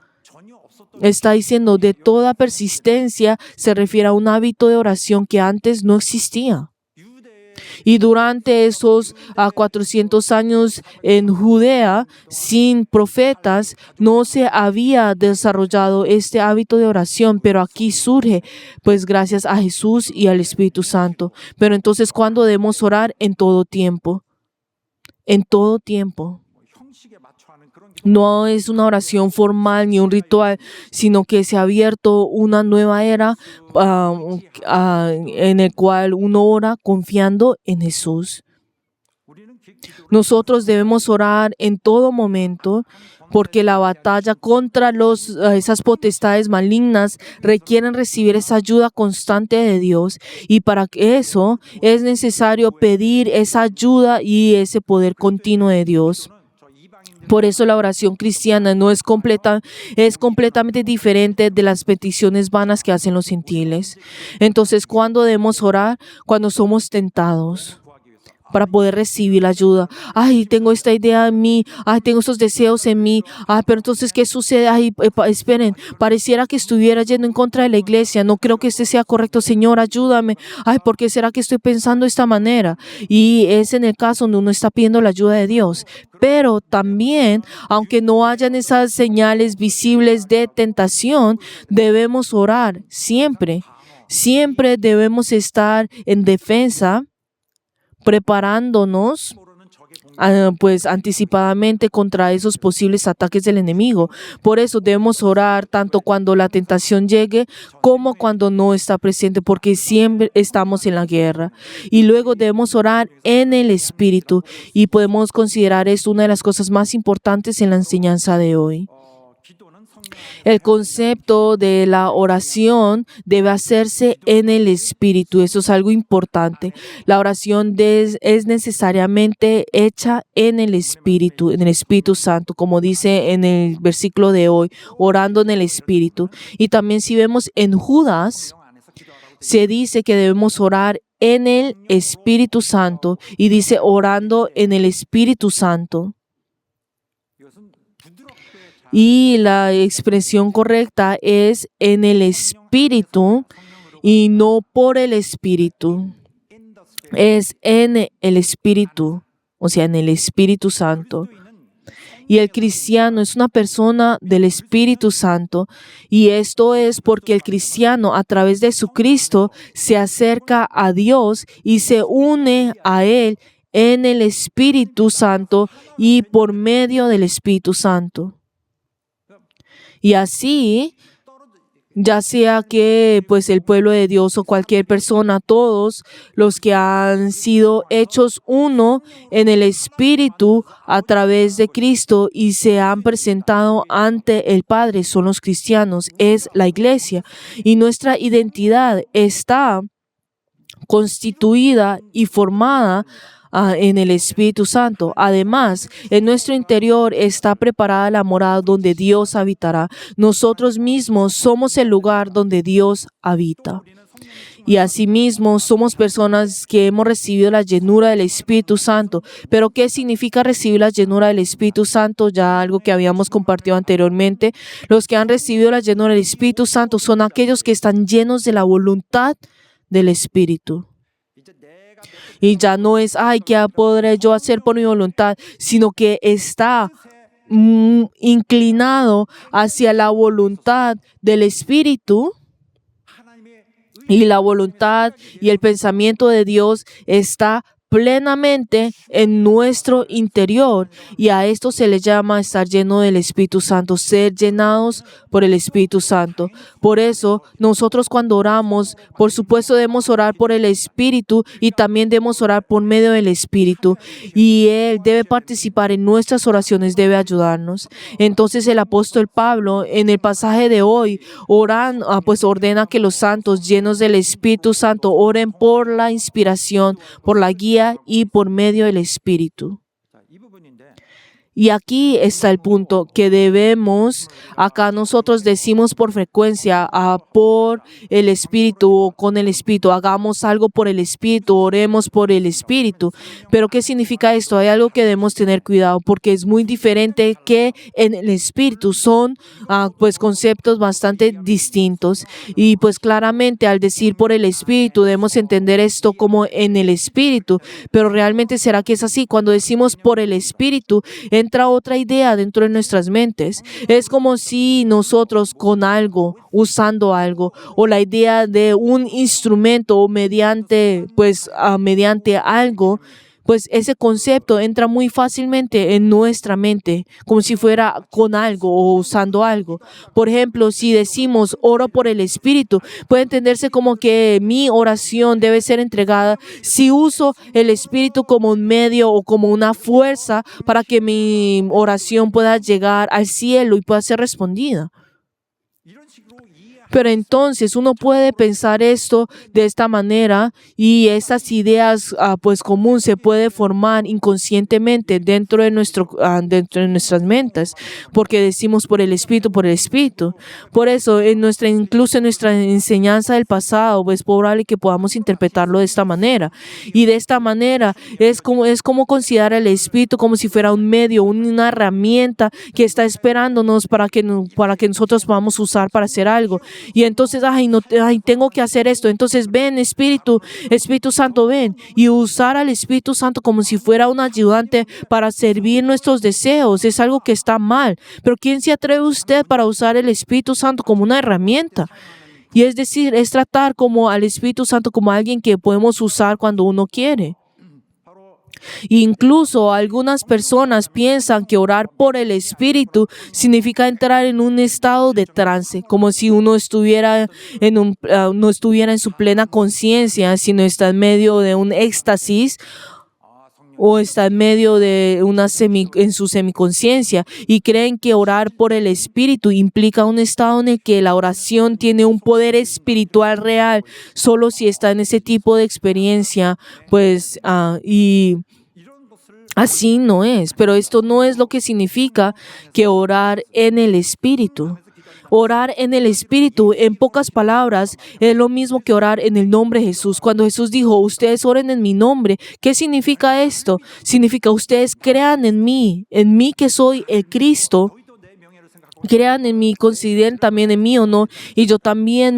Está diciendo de toda persistencia, se refiere a un hábito de oración que antes no existía. Y durante esos 400 años en Judea, sin profetas, no se había desarrollado este hábito de oración, pero aquí surge, pues gracias a Jesús y al Espíritu Santo. Pero entonces, ¿cuándo debemos orar? En todo tiempo. En todo tiempo. No es una oración formal ni un ritual, sino que se ha abierto una nueva era en el cual uno ora confiando en Jesús. Nosotros debemos orar en todo momento porque la batalla contra esas potestades malignas requieren recibir esa ayuda constante de Dios, y para eso es necesario pedir esa ayuda y ese poder continuo de Dios. Por eso la oración cristiana es completamente diferente de las peticiones vanas que hacen los gentiles. Entonces, ¿cuándo debemos orar? Cuando somos tentados para poder recibir la ayuda. Ay, tengo esta idea en mí. Ay, tengo estos deseos en mí. Ay, pero entonces, ¿qué sucede? Ay, esperen, pareciera que estuviera yendo en contra de la iglesia. No creo que este sea correcto. Señor, ayúdame. Ay, ¿por qué será que estoy pensando de esta manera? Y es en el caso donde uno está pidiendo la ayuda de Dios. Pero también, aunque no hayan esas señales visibles de tentación, debemos orar siempre. Siempre debemos estar en defensa, preparándonos pues anticipadamente contra esos posibles ataques del enemigo. Por eso debemos orar tanto cuando la tentación llegue como cuando no está presente, porque siempre estamos en la guerra. Y luego debemos orar en el Espíritu, y podemos considerar esto una de las cosas más importantes en la enseñanza de hoy. El concepto de la oración debe hacerse en el Espíritu. Eso es algo importante. La oración es necesariamente hecha en el Espíritu Santo, como dice en el versículo de hoy, orando en el Espíritu. Y también si vemos en Judas, se dice que debemos orar en el Espíritu Santo, y dice orando en el Espíritu Santo. Y la expresión correcta es en el Espíritu y no por el Espíritu. Es en el Espíritu, o sea, en el Espíritu Santo. Y el cristiano es una persona del Espíritu Santo, y esto es porque el cristiano a través de Jesucristo se acerca a Dios y se une a Él en el Espíritu Santo y por medio del Espíritu Santo. Y así, ya sea que pues el pueblo de Dios o cualquier persona, todos los que han sido hechos uno en el Espíritu a través de Cristo y se han presentado ante el Padre, son los cristianos, es la iglesia. Y nuestra identidad está constituida y formada en el Espíritu Santo. Además, en nuestro interior está preparada la morada donde Dios habitará. Nosotros mismos somos el lugar donde Dios habita. Y asimismo somos personas que hemos recibido la llenura del Espíritu Santo. Pero ¿qué significa recibir la llenura del Espíritu Santo? Ya algo que habíamos compartido anteriormente. Los que han recibido la llenura del Espíritu Santo son aquellos que están llenos de la voluntad del Espíritu. Y ya no es, ay, ¿qué podré yo hacer por mi voluntad? Sino que está inclinado hacia la voluntad del Espíritu, y la voluntad y el pensamiento de Dios está plenamente en nuestro interior, y a esto se le llama estar lleno del Espíritu Santo, ser llenados por el Espíritu Santo. Por eso nosotros cuando oramos, por supuesto debemos orar por el Espíritu, y también debemos orar por medio del Espíritu, y Él debe participar en nuestras oraciones, debe ayudarnos. Entonces el apóstol Pablo en el pasaje de hoy pues ordena que los santos llenos del Espíritu Santo oren por la inspiración, por la guía y por medio del Espíritu. Y aquí está el punto que debemos, acá nosotros decimos por frecuencia, por el Espíritu o con el Espíritu, hagamos algo por el Espíritu, oremos por el Espíritu. Pero ¿qué significa esto? Hay algo que debemos tener cuidado porque es muy diferente que en el Espíritu. Son pues conceptos bastante distintos. Y pues claramente al decir por el Espíritu debemos entender esto como en el Espíritu. Pero realmente ¿será que es así? Cuando decimos por el Espíritu, entra otra idea dentro de nuestras mentes. Es como si nosotros con algo, usando algo, o la idea de un instrumento o mediante algo, pues ese concepto entra muy fácilmente en nuestra mente, como si fuera con algo o usando algo. Por ejemplo, si decimos oro por el Espíritu, puede entenderse como que mi oración debe ser entregada si uso el Espíritu como un medio o como una fuerza para que mi oración pueda llegar al cielo y pueda ser respondida. Pero entonces uno puede pensar esto de esta manera y estas ideas pues común se puede formar inconscientemente dentro de nuestras mentes porque decimos por el Espíritu, por el Espíritu. Por eso incluso en nuestra enseñanza del pasado es probable que podamos interpretarlo de esta manera. Y de esta manera es como considerar el Espíritu como si fuera un medio, una herramienta que está esperándonos para que nosotros podamos usar para hacer algo. Y entonces, tengo que hacer esto. Entonces, ven, Espíritu Santo, ven. Y usar al Espíritu Santo como si fuera un ayudante para servir nuestros deseos es algo que está mal. Pero ¿quién se atreve usted para usar el Espíritu Santo como una herramienta? Y es decir, es tratar como al Espíritu Santo como alguien que podemos usar cuando uno quiere. Incluso algunas personas piensan que orar por el Espíritu significa entrar en un estado de trance, como si uno estuviera no estuviera en su plena conciencia, sino está en medio de un éxtasis o está en medio de en su semiconciencia y creen que orar por el Espíritu implica un estado en el que la oración tiene un poder espiritual real, solo si está en ese tipo de experiencia, pues, y así no es. Pero esto no es lo que significa que orar en el Espíritu. Orar en el Espíritu, en pocas palabras, es lo mismo que orar en el nombre de Jesús. Cuando Jesús dijo, ustedes oren en mi nombre, ¿qué significa esto? Significa, ustedes crean en mí que soy el Cristo. Crean en mí, consideren también en mi honor y yo también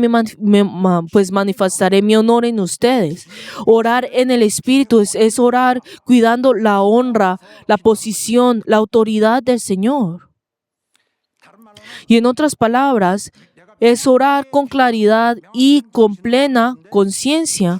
pues manifestaré mi honor en ustedes. Orar en el Espíritu es orar cuidando la honra, la posición, la autoridad del Señor. Y en otras palabras, es orar con claridad y con plena conciencia,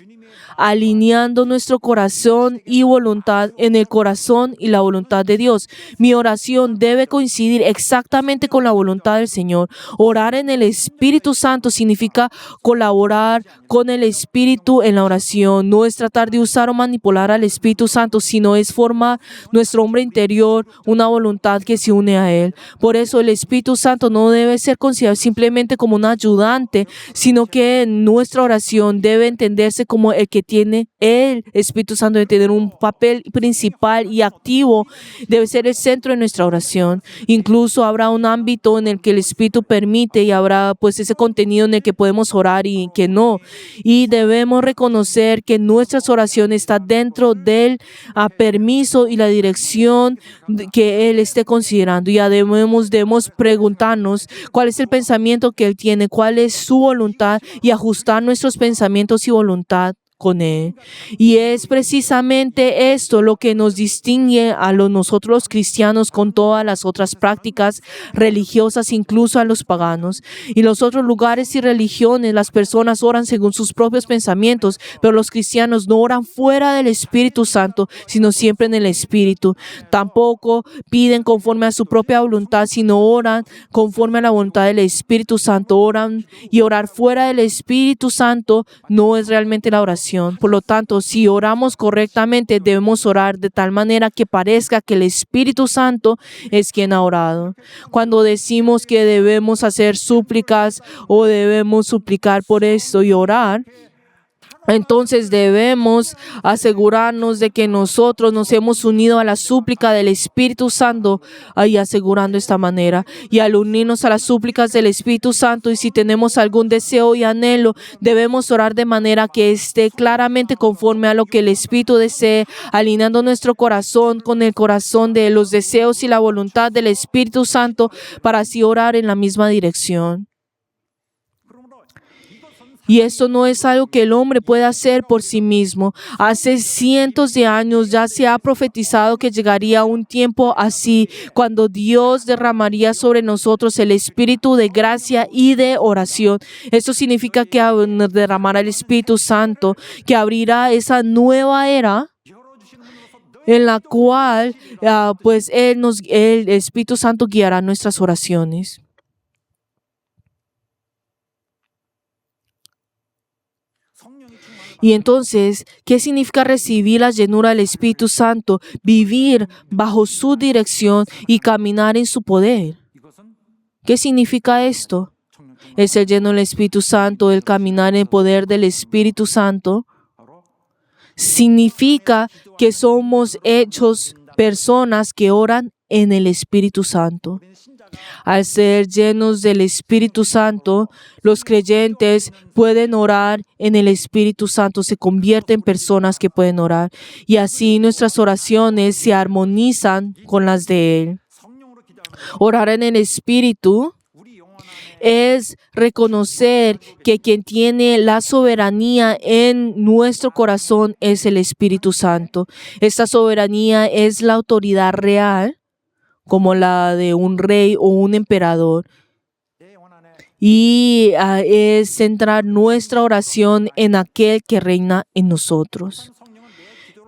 alineando nuestro corazón y voluntad en el corazón y la voluntad de Dios. Mi oración debe coincidir exactamente con la voluntad del Señor. Orar en el Espíritu Santo significa colaborar con el Espíritu en la oración. No es tratar de usar o manipular al Espíritu Santo, sino es formar nuestro hombre interior, una voluntad que se une a Él. Por eso el Espíritu Santo no debe ser considerado simplemente como un ayudante, sino que nuestra oración debe entenderse como el que tiene el Espíritu Santo, debe tener un papel principal y activo, debe ser el centro de nuestra oración. Incluso habrá un ámbito en el que el Espíritu permite y habrá pues ese contenido en el que podemos orar y que no. Y debemos reconocer que nuestras oraciones están dentro del permiso y la dirección que Él esté considerando. Y debemos preguntarnos cuál es el pensamiento que Él tiene, cuál es su voluntad y ajustar nuestros pensamientos y voluntad con Él. Y es precisamente esto lo que nos distingue a nosotros los cristianos con todas las otras prácticas religiosas, incluso a los paganos. Y los otros lugares y religiones, las personas oran según sus propios pensamientos, pero los cristianos no oran fuera del Espíritu Santo, sino siempre en el Espíritu. Tampoco piden conforme a su propia voluntad, sino oran conforme a la voluntad del Espíritu Santo. Oran y orar fuera del Espíritu Santo no es realmente la oración. Por lo tanto, si oramos correctamente, debemos orar de tal manera que parezca que el Espíritu Santo es quien ha orado. Cuando decimos que debemos hacer súplicas o debemos suplicar por esto y orar, Entonces debemos asegurarnos de que nosotros nos hemos unido a la súplica del Espíritu Santo y asegurando esta manera. Y al unirnos a las súplicas del Espíritu Santo, y si tenemos algún deseo y anhelo, debemos orar de manera que esté claramente conforme a lo que el Espíritu desee, alineando nuestro corazón con el corazón de los deseos y la voluntad del Espíritu Santo para así orar en la misma dirección. Y esto no es algo que el hombre pueda hacer por sí mismo. Hace cientos de años ya se ha profetizado que llegaría un tiempo así, cuando Dios derramaría sobre nosotros el espíritu de gracia y de oración. Esto significa que derramará el Espíritu Santo, que abrirá esa nueva era en la cual el Espíritu Santo guiará nuestras oraciones. Y entonces, ¿qué significa recibir la llenura del Espíritu Santo? Vivir bajo su dirección y caminar en su poder. ¿Qué significa esto? Es el lleno del Espíritu Santo, el caminar en el poder del Espíritu Santo. Significa que somos hechos personas que oran en el Espíritu Santo. Al ser llenos del Espíritu Santo, los creyentes pueden orar en el Espíritu Santo, se convierten en personas que pueden orar. Y así nuestras oraciones se armonizan con las de Él. Orar en el Espíritu es reconocer que quien tiene la soberanía en nuestro corazón es el Espíritu Santo. Esta soberanía es la autoridad real, como la de un rey o un emperador. Y es centrar nuestra oración en aquel que reina en nosotros.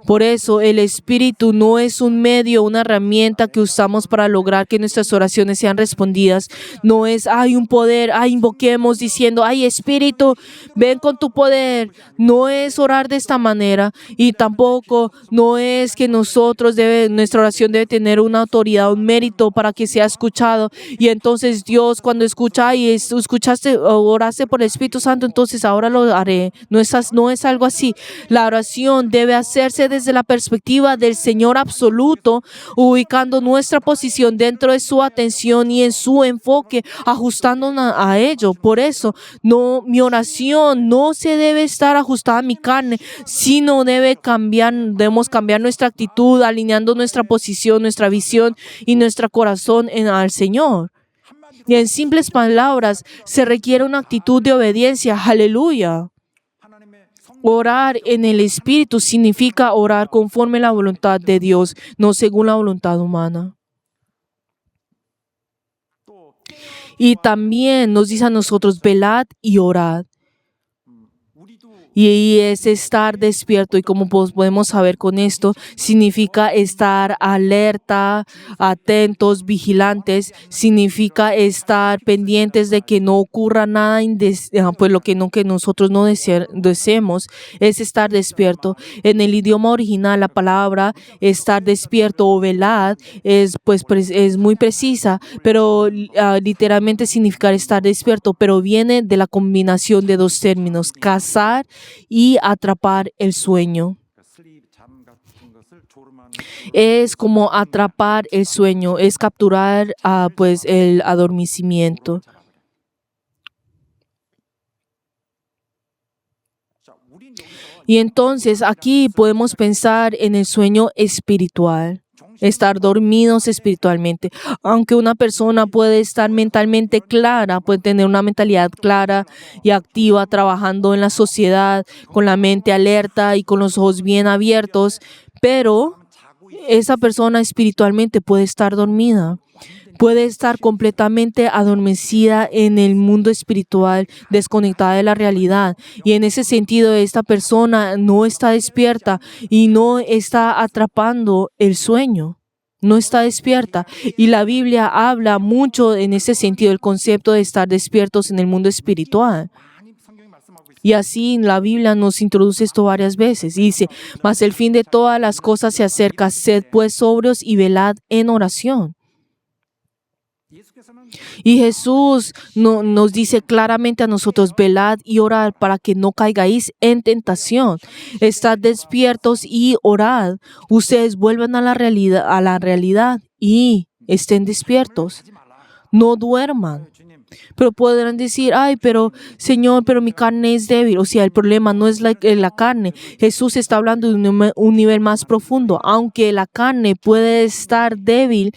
Por eso el Espíritu no es un medio, una herramienta que usamos para lograr que nuestras oraciones sean respondidas. No es, hay un poder, invoquemos diciendo, ay Espíritu, ven con tu poder. No es orar de esta manera. Y tampoco no es que nuestra oración debe tener una autoridad, un mérito para que sea escuchado. Y entonces Dios cuando escucha y escuchaste, oraste por el Espíritu Santo, entonces ahora lo haré. No es algo así. La oración debe hacerse desde la perspectiva del Señor absoluto, ubicando nuestra posición dentro de su atención y en su enfoque, ajustándonos a ello. Por eso, mi oración no se debe estar ajustada a mi carne, sino debemos cambiar nuestra actitud, alineando nuestra posición, nuestra visión y nuestro corazón al Señor. Y en simples palabras, se requiere una actitud de obediencia. ¡Aleluya! Orar en el Espíritu significa orar conforme a la voluntad de Dios, no según la voluntad humana. Y también nos dice a nosotros, velad y orad. Y es estar despierto, y como podemos saber con esto, significa estar alerta, atentos, vigilantes, significa estar pendientes de que no ocurra nada, pues lo que nosotros no deseemos, es estar despierto. En el idioma original, la palabra estar despierto o velad es muy precisa, pero literalmente significa estar despierto, pero viene de la combinación de dos términos, cazar y atrapar el sueño. Es como atrapar el sueño, es capturar el adormecimiento. Y entonces aquí podemos pensar en el sueño espiritual. Estar dormidos espiritualmente. Aunque una persona puede estar mentalmente clara, puede tener una mentalidad clara y activa, trabajando en la sociedad, con la mente alerta y con los ojos bien abiertos, pero esa persona espiritualmente puede estar dormida. Puede estar completamente adormecida en el mundo espiritual, desconectada de la realidad. Y en ese sentido, esta persona no está despierta y no está atrapando el sueño. No está despierta. Y la Biblia habla mucho en ese sentido, el concepto de estar despiertos en el mundo espiritual. Y así la Biblia nos introduce esto varias veces. Dice, mas el fin de todas las cosas se acerca, sed pues sobrios y velad en oración. Y Jesús nos dice claramente a nosotros, velad y orad para que no caigáis en tentación. Estad despiertos y orad. Ustedes vuelven a la realidad y estén despiertos. No duerman. Pero podrán decir, ay, pero Señor, pero mi carne es débil. O sea, el problema no es la carne. Jesús está hablando de un nivel más profundo. Aunque la carne puede estar débil,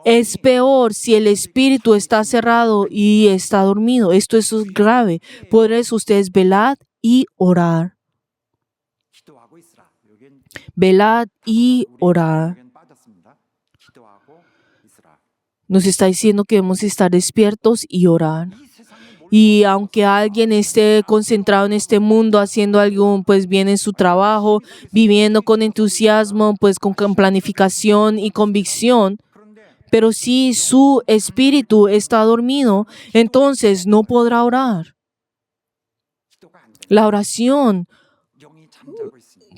es peor si el espíritu está cerrado y está dormido. Esto es grave. Por eso ustedes velad y orar. Velad y orar. Nos está diciendo que debemos estar despiertos y orar. Y aunque alguien esté concentrado en este mundo, haciendo algo pues bien en su trabajo, viviendo con entusiasmo, pues con planificación y convicción, pero si su espíritu está dormido, entonces no podrá orar. La oración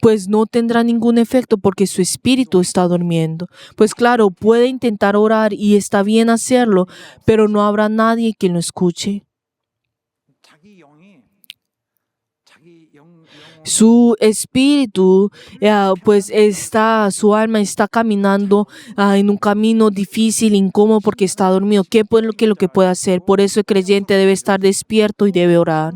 pues no tendrá ningún efecto porque su espíritu está durmiendo. Pues claro, puede intentar orar y está bien hacerlo, pero no habrá nadie que lo escuche. Su espíritu, su alma está caminando en un camino difícil, incómodo porque está dormido. ¿Qué es lo que puede hacer? Por eso el creyente debe estar despierto y debe orar.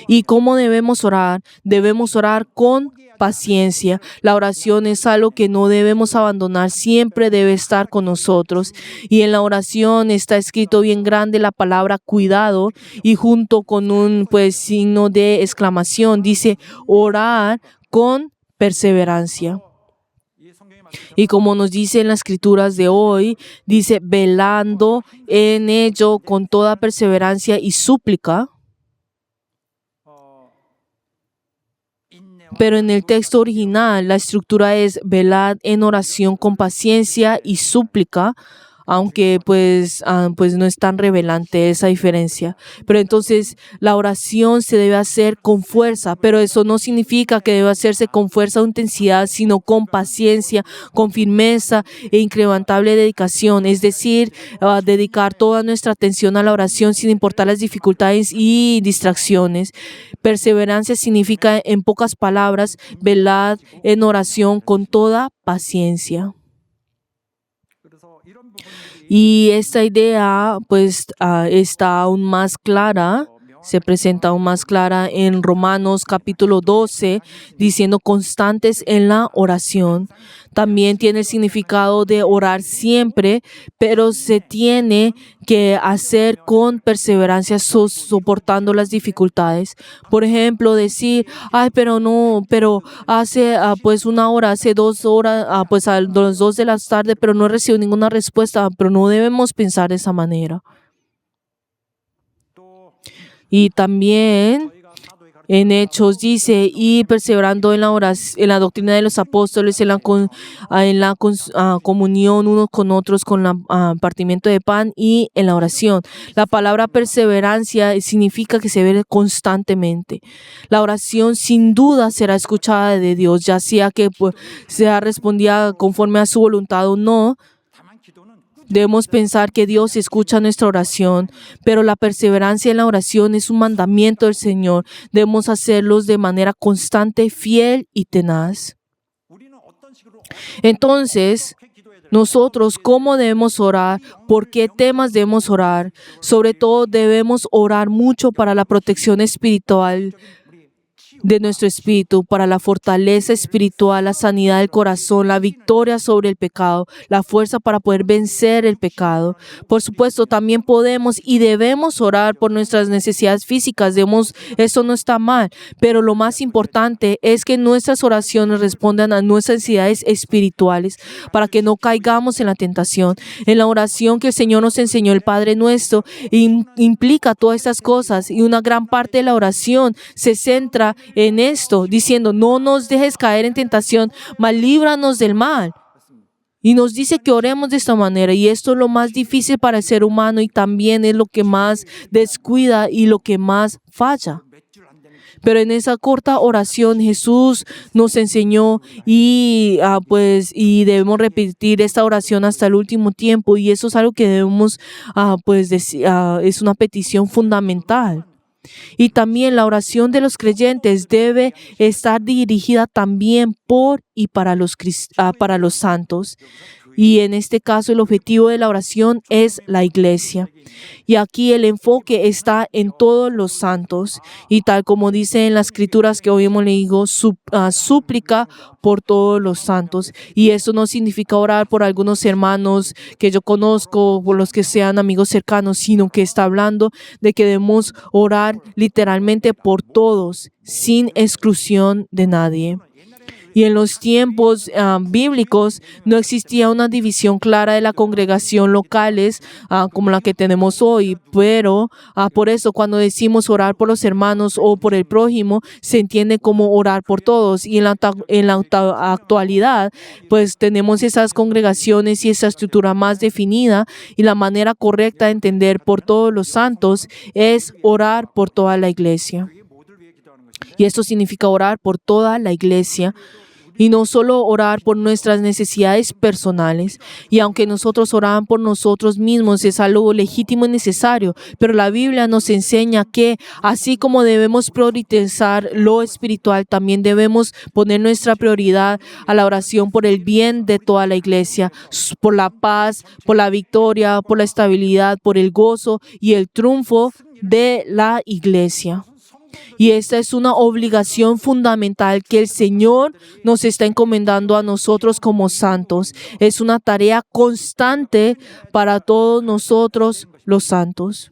¿Y cómo debemos orar? Debemos orar con paciencia. La oración es algo que no debemos abandonar, siempre debe estar con nosotros. Y en la oración está escrito bien grande la palabra cuidado y junto con un signo de exclamación dice orar con perseverancia. Y como nos dice en las escrituras de hoy, dice velando en ello con toda perseverancia y súplica. Pero en el texto original la estructura es velad en oración con paciencia y súplica, aunque pues no es tan revelante esa diferencia. Pero entonces la oración se debe hacer con fuerza, pero eso no significa que debe hacerse con fuerza o intensidad, sino con paciencia, con firmeza e incrementable dedicación. Es decir, dedicar toda nuestra atención a la oración sin importar las dificultades y distracciones. Perseverancia significa, en pocas palabras, velad en oración con toda paciencia. Y esta idea está aún más clara, se presenta aún más clara en Romanos capítulo 12, diciendo constantes en la oración. También tiene el significado de orar siempre, pero se tiene que hacer con perseverancia, soportando las dificultades. Por ejemplo, decir, pero hace una hora, hace 2 horas, a las 2 de la tarde, pero no he recibido ninguna respuesta, pero no debemos pensar de esa manera. Y también en Hechos dice, y perseverando en la oración, en la doctrina de los apóstoles, en la comunión unos con otros, con el partimiento de pan y en la oración. La palabra perseverancia significa que se ve constantemente. La oración sin duda será escuchada de Dios, ya sea que sea respondida conforme a su voluntad o no. Debemos pensar que Dios escucha nuestra oración, pero la perseverancia en la oración es un mandamiento del Señor. Debemos hacerlos de manera constante, fiel y tenaz. Entonces, nosotros, ¿cómo debemos orar? ¿Por qué temas debemos orar? Sobre todo, debemos orar mucho para la protección espiritual de nuestro espíritu, para la fortaleza espiritual, la sanidad del corazón, la victoria sobre el pecado, la fuerza para poder vencer el pecado. Por supuesto, también podemos y debemos orar por nuestras necesidades físicas. Eso no está mal, pero lo más importante es que nuestras oraciones respondan a nuestras necesidades espirituales para que no caigamos en la tentación. En la oración que el Señor nos enseñó, el Padre Nuestro, implica todas estas cosas, y una gran parte de la oración se centra en esto, diciendo, no nos dejes caer en tentación, mas líbranos del mal. Y nos dice que oremos de esta manera, y esto es lo más difícil para el ser humano y también es lo que más descuida y lo que más falla. Pero en esa corta oración Jesús nos enseñó y debemos repetir esta oración hasta el último tiempo, y eso es algo que debemos decir, es una petición fundamental. Y también la oración de los creyentes debe estar dirigida también por y para los santos. Y en este caso el objetivo de la oración es la iglesia. Y aquí el enfoque está en todos los santos. Y tal como dice en las escrituras que hoy hemos leído, súplica por todos los santos. Y eso no significa orar por algunos hermanos que yo conozco, por los que sean amigos cercanos, sino que está hablando de que debemos orar literalmente por todos, sin exclusión de nadie. Y en los tiempos bíblicos no existía una división clara de la congregación locales como la que tenemos hoy, pero por eso cuando decimos orar por los hermanos o por el prójimo, se entiende como orar por todos. Y en la actualidad, pues tenemos esas congregaciones y esa estructura más definida, y la manera correcta de entender por todos los santos es orar por toda la iglesia. Y esto significa orar por toda la iglesia y no solo orar por nuestras necesidades personales. Y aunque nosotros oramos por nosotros mismos, es algo legítimo y necesario, pero la Biblia nos enseña que así como debemos priorizar lo espiritual, también debemos poner nuestra prioridad a la oración por el bien de toda la iglesia, por la paz, por la victoria, por la estabilidad, por el gozo y el triunfo de la iglesia. Y esta es una obligación fundamental que el Señor nos está encomendando a nosotros como santos. Es una tarea constante para todos nosotros los santos.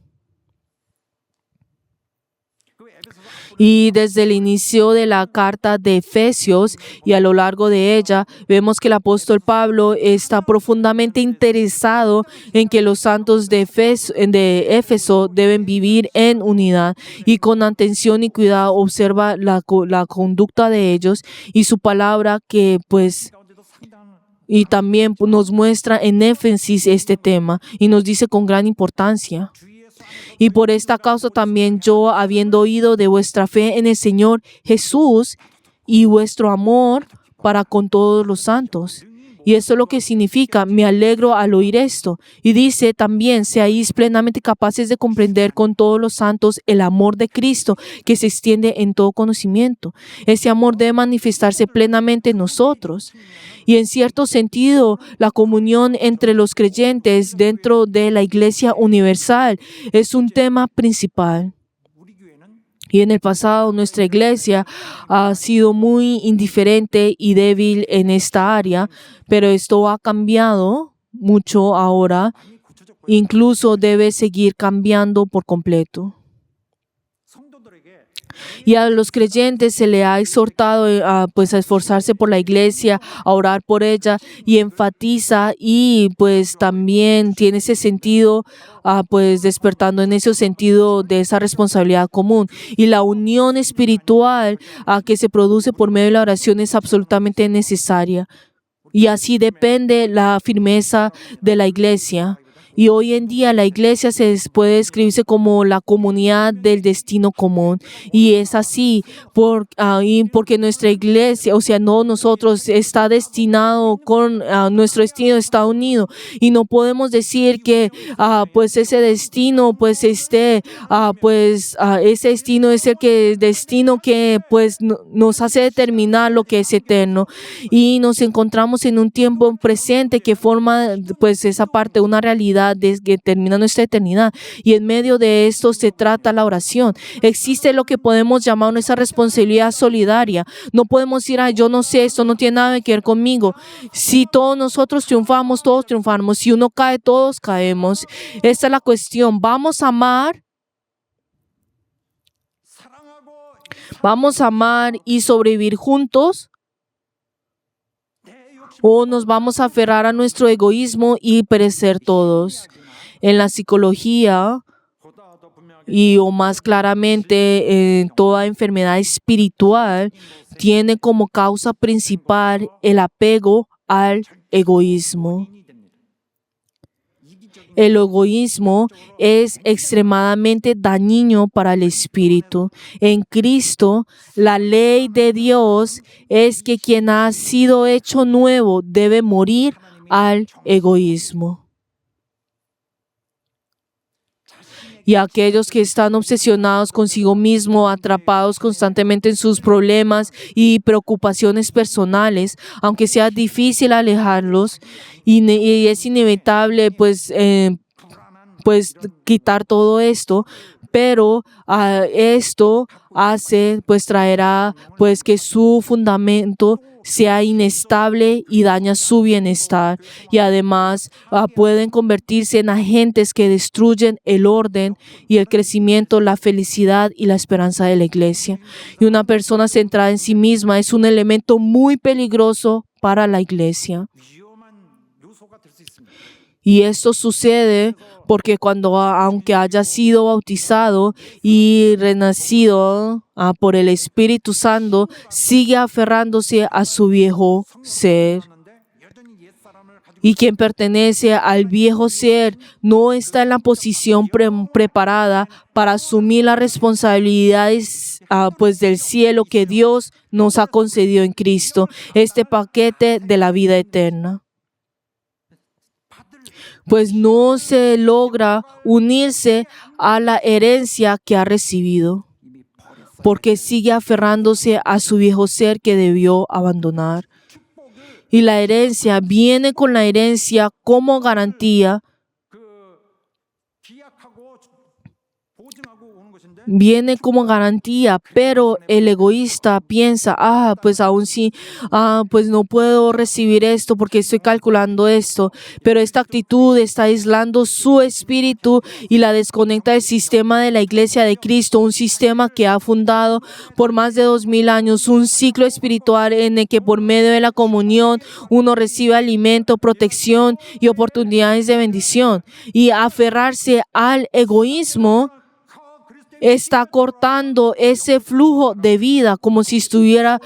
Y desde el inicio de la carta de Efesios y a lo largo de ella, vemos que el apóstol Pablo está profundamente interesado en que los santos de Éfeso deben vivir en unidad, y con atención y cuidado observa la conducta de ellos y su palabra y también nos muestra en énfasis este tema y nos dice con gran importancia. Y por esta causa también yo, habiendo oído de vuestra fe en el Señor Jesús y vuestro amor para con todos los santos. Y esto es lo que significa, me alegro al oír esto. Y dice también, seáis plenamente capaces de comprender con todos los santos el amor de Cristo que se extiende en todo conocimiento. Ese amor debe manifestarse plenamente en nosotros. Y en cierto sentido, la comunión entre los creyentes dentro de la Iglesia Universal es un tema principal. Y en el pasado nuestra iglesia ha sido muy indiferente y débil en esta área, pero esto ha cambiado mucho ahora. Incluso debe seguir cambiando por completo. Y a los creyentes se le ha exhortado a esforzarse por la iglesia, a orar por ella, y enfatiza y también tiene ese sentido, despertando en ese sentido de esa responsabilidad común. Y la unión espiritual que se produce por medio de la oración es absolutamente necesaria. Y así depende la firmeza de la iglesia. Y hoy en día la iglesia puede describirse como la comunidad del destino común. Y es así porque nuestra iglesia, no nosotros, está destinado nuestro destino está unido. Y no podemos decir que ese destino, ese destino es el destino que nos hace determinar lo que es eterno. Y nos encontramos en un tiempo presente que forma esa parte, una realidad que termina nuestra eternidad, y en medio de esto se trata la oración. Existe lo que podemos llamar nuestra responsabilidad solidaria. No podemos decir, yo no sé, esto no tiene nada que ver conmigo. Si todos nosotros triunfamos, todos triunfamos. Si uno cae, todos caemos. Esta es la cuestión. ¿Vamos a amar? ¿Vamos a amar y sobrevivir juntos? ¿O nos vamos a aferrar a nuestro egoísmo y perecer todos? En la psicología, o más claramente en toda enfermedad espiritual, tiene como causa principal el apego al egoísmo. el egoísmo es extremadamente dañino para el espíritu. En Cristo, la ley de Dios es que quien ha sido hecho nuevo debe morir al egoísmo. Y aquellos que están obsesionados consigo mismo, atrapados constantemente en sus problemas y preocupaciones personales, aunque sea difícil alejarlos, y es inevitable pues quitar todo esto, pero esto traerá pues que su fundamento sea inestable y daña su bienestar, y además pueden convertirse en agentes que destruyen el orden y el crecimiento, la felicidad y la esperanza de la iglesia. Y una persona centrada en sí misma es un elemento muy peligroso para la iglesia. Y esto sucede porque aunque haya sido bautizado y renacido por el Espíritu Santo, sigue aferrándose a su viejo ser. Y quien pertenece al viejo ser no está en la posición preparada para asumir las responsabilidades del cielo que Dios nos ha concedido en Cristo, este paquete de la vida eterna. Pues no se logra unirse a la herencia que ha recibido, porque sigue aferrándose a su viejo ser que debió abandonar. Y la herencia viene con la herencia como garantía. Viene como garantía, pero el egoísta piensa, pues aún sí, pues no puedo recibir esto porque estoy calculando esto, pero esta actitud está aislando su espíritu y la desconecta del sistema de la Iglesia de Cristo, un sistema que ha fundado por más de 2000 años, un ciclo espiritual en el que por medio de la comunión uno recibe alimento, protección y oportunidades de bendición. Y aferrarse al egoísmo está cortando ese flujo de vida como si estuviera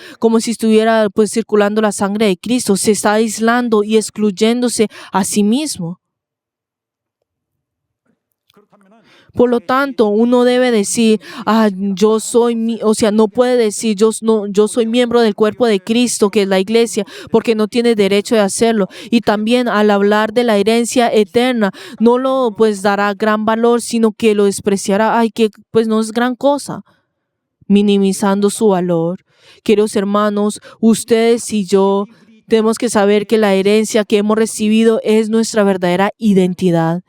pues circulando la sangre de Cristo. Se está aislando y excluyéndose a sí mismo. Por lo tanto, uno debe decir, no puede decir yo soy miembro del cuerpo de Cristo, que es la iglesia, porque no tiene derecho de hacerlo. Y también al hablar de la herencia eterna, no lo pues dará gran valor, sino que lo despreciará, que pues no es gran cosa, minimizando su valor. Queridos hermanos, ustedes y yo tenemos que saber que la herencia que hemos recibido es nuestra verdadera identidad.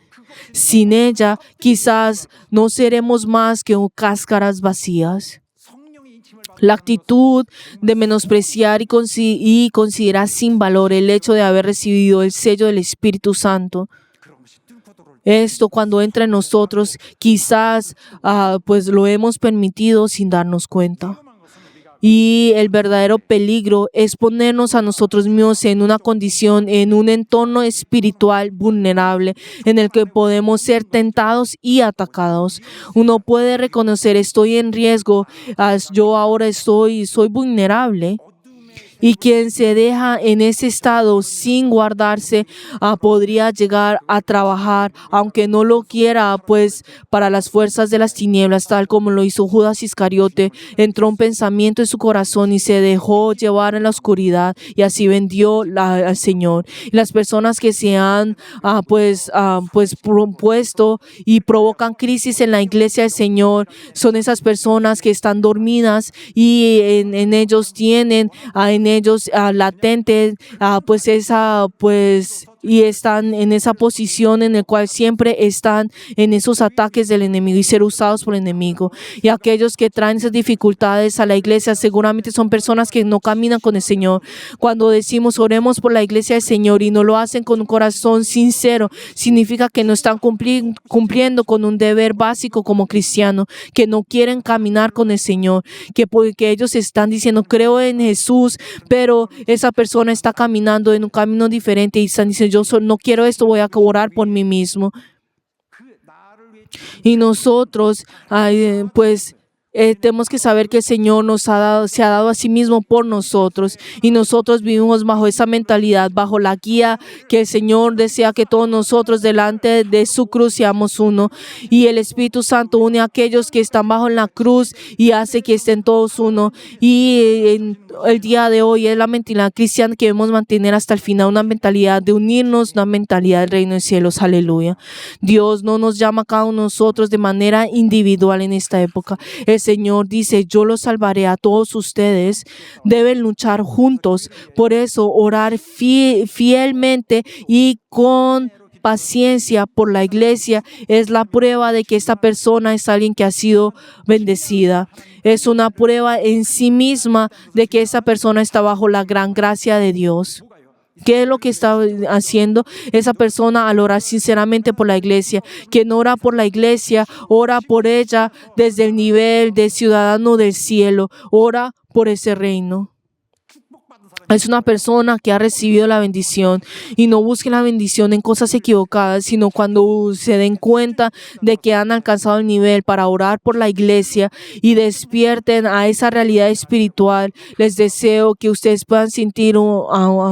Sin ella, quizás no seremos más que cáscaras vacías. La actitud de menospreciar y considerar sin valor el hecho de haber recibido el sello del Espíritu Santo. Esto cuando entra en nosotros, quizás pues lo hemos permitido sin darnos cuenta. Y el verdadero peligro es ponernos a nosotros mismos en una condición, en un entorno espiritual vulnerable, en el que podemos ser tentados y atacados. Uno puede reconocer, estoy en riesgo, yo ahora soy vulnerable. Y quien se deja en ese estado sin guardarse podría llegar a trabajar, aunque no lo quiera, pues para las fuerzas de las tinieblas, tal como lo hizo Judas Iscariote. Entró un pensamiento en su corazón y se dejó llevar en la oscuridad y así vendió al Señor. Y las personas que se han propuesto y provocan crisis en la iglesia del Señor son esas personas que están dormidas y en ellos tienen latente y están en esa posición en la cual siempre están en esos ataques del enemigo y ser usados por el enemigo. Y aquellos que traen esas dificultades a la iglesia seguramente son personas que no caminan con el Señor. Cuando decimos oremos por la iglesia del Señor y no lo hacen con un corazón sincero, significa que no están cumpliendo con un deber básico como cristiano, que no quieren caminar con el Señor, que ellos están diciendo creo en Jesús, pero esa persona está caminando en un camino diferente y están diciendo yo no quiero esto, voy a orar por mí mismo. Y nosotros, pues tenemos que saber que el Señor se ha dado a sí mismo por nosotros y nosotros vivimos bajo esa mentalidad, bajo la guía que el Señor desea que todos nosotros delante de su cruz seamos uno, y el Espíritu Santo une a aquellos que están bajo la cruz y hace que estén todos uno. Y el día de hoy es la mentalidad cristiana que debemos mantener hasta el final, una mentalidad de unirnos, una mentalidad del reino de cielos. Aleluya. Dios no nos llama a cada uno de nosotros de manera individual en esta época. El Señor dice: yo los salvaré a todos ustedes. Deben luchar juntos. Por eso, orar fielmente y con paciencia por la iglesia es la prueba de que esta persona es alguien que ha sido bendecida. Es una prueba en sí misma de que esa persona está bajo la gran gracia de Dios. ¿Qué es lo que está haciendo esa persona al orar sinceramente por la iglesia? Quien ora por la iglesia, ora por ella desde el nivel de ciudadano del cielo, ora por ese reino. Es una persona que ha recibido la bendición, y no busquen la bendición en cosas equivocadas, sino cuando se den cuenta de que han alcanzado el nivel para orar por la iglesia y despierten a esa realidad espiritual. Les deseo que ustedes puedan sentir,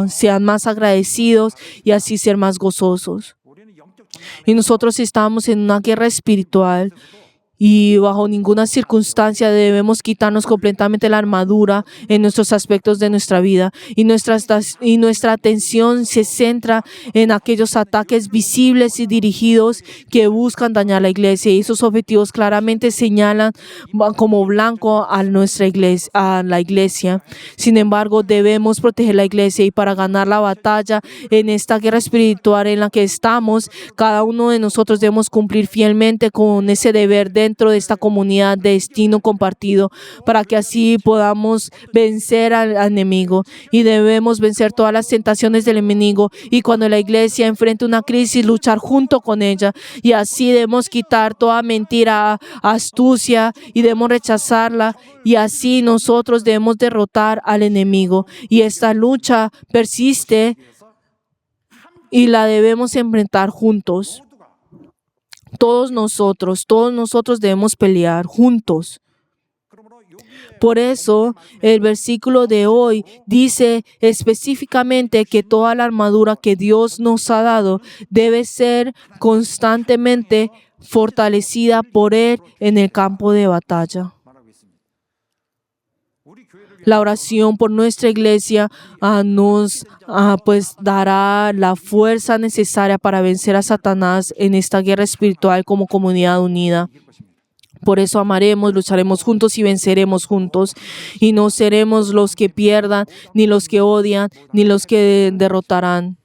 sean más agradecidos y así ser más gozosos. Y nosotros estamos en una guerra espiritual. Y bajo ninguna circunstancia debemos quitarnos completamente la armadura en nuestros aspectos de nuestra vida. Y nuestra atención se centra en aquellos ataques visibles y dirigidos que buscan dañar la iglesia. Y esos objetivos claramente señalan como blanco a nuestra iglesia, a la iglesia. Sin embargo, debemos proteger la iglesia, y para ganar la batalla en esta guerra espiritual en la que estamos, cada uno de nosotros debemos cumplir fielmente con ese deber dentro de esta comunidad de destino compartido, para que así podamos vencer al enemigo. Y debemos vencer todas las tentaciones del enemigo, y cuando la iglesia enfrente una crisis, luchar junto con ella. Y así debemos quitar toda mentira, astucia, y debemos rechazarla, y así nosotros debemos derrotar al enemigo. Y esta lucha persiste y la debemos enfrentar juntos. Todos nosotros debemos pelear juntos. Por eso, el versículo de hoy dice específicamente que toda la armadura que Dios nos ha dado debe ser constantemente fortalecida por Él en el campo de batalla. La oración por nuestra iglesia nos dará la fuerza necesaria para vencer a Satanás en esta guerra espiritual como comunidad unida. Por eso amaremos, lucharemos juntos y venceremos juntos. Y no seremos los que pierdan, ni los que odian, ni los que derrotarán.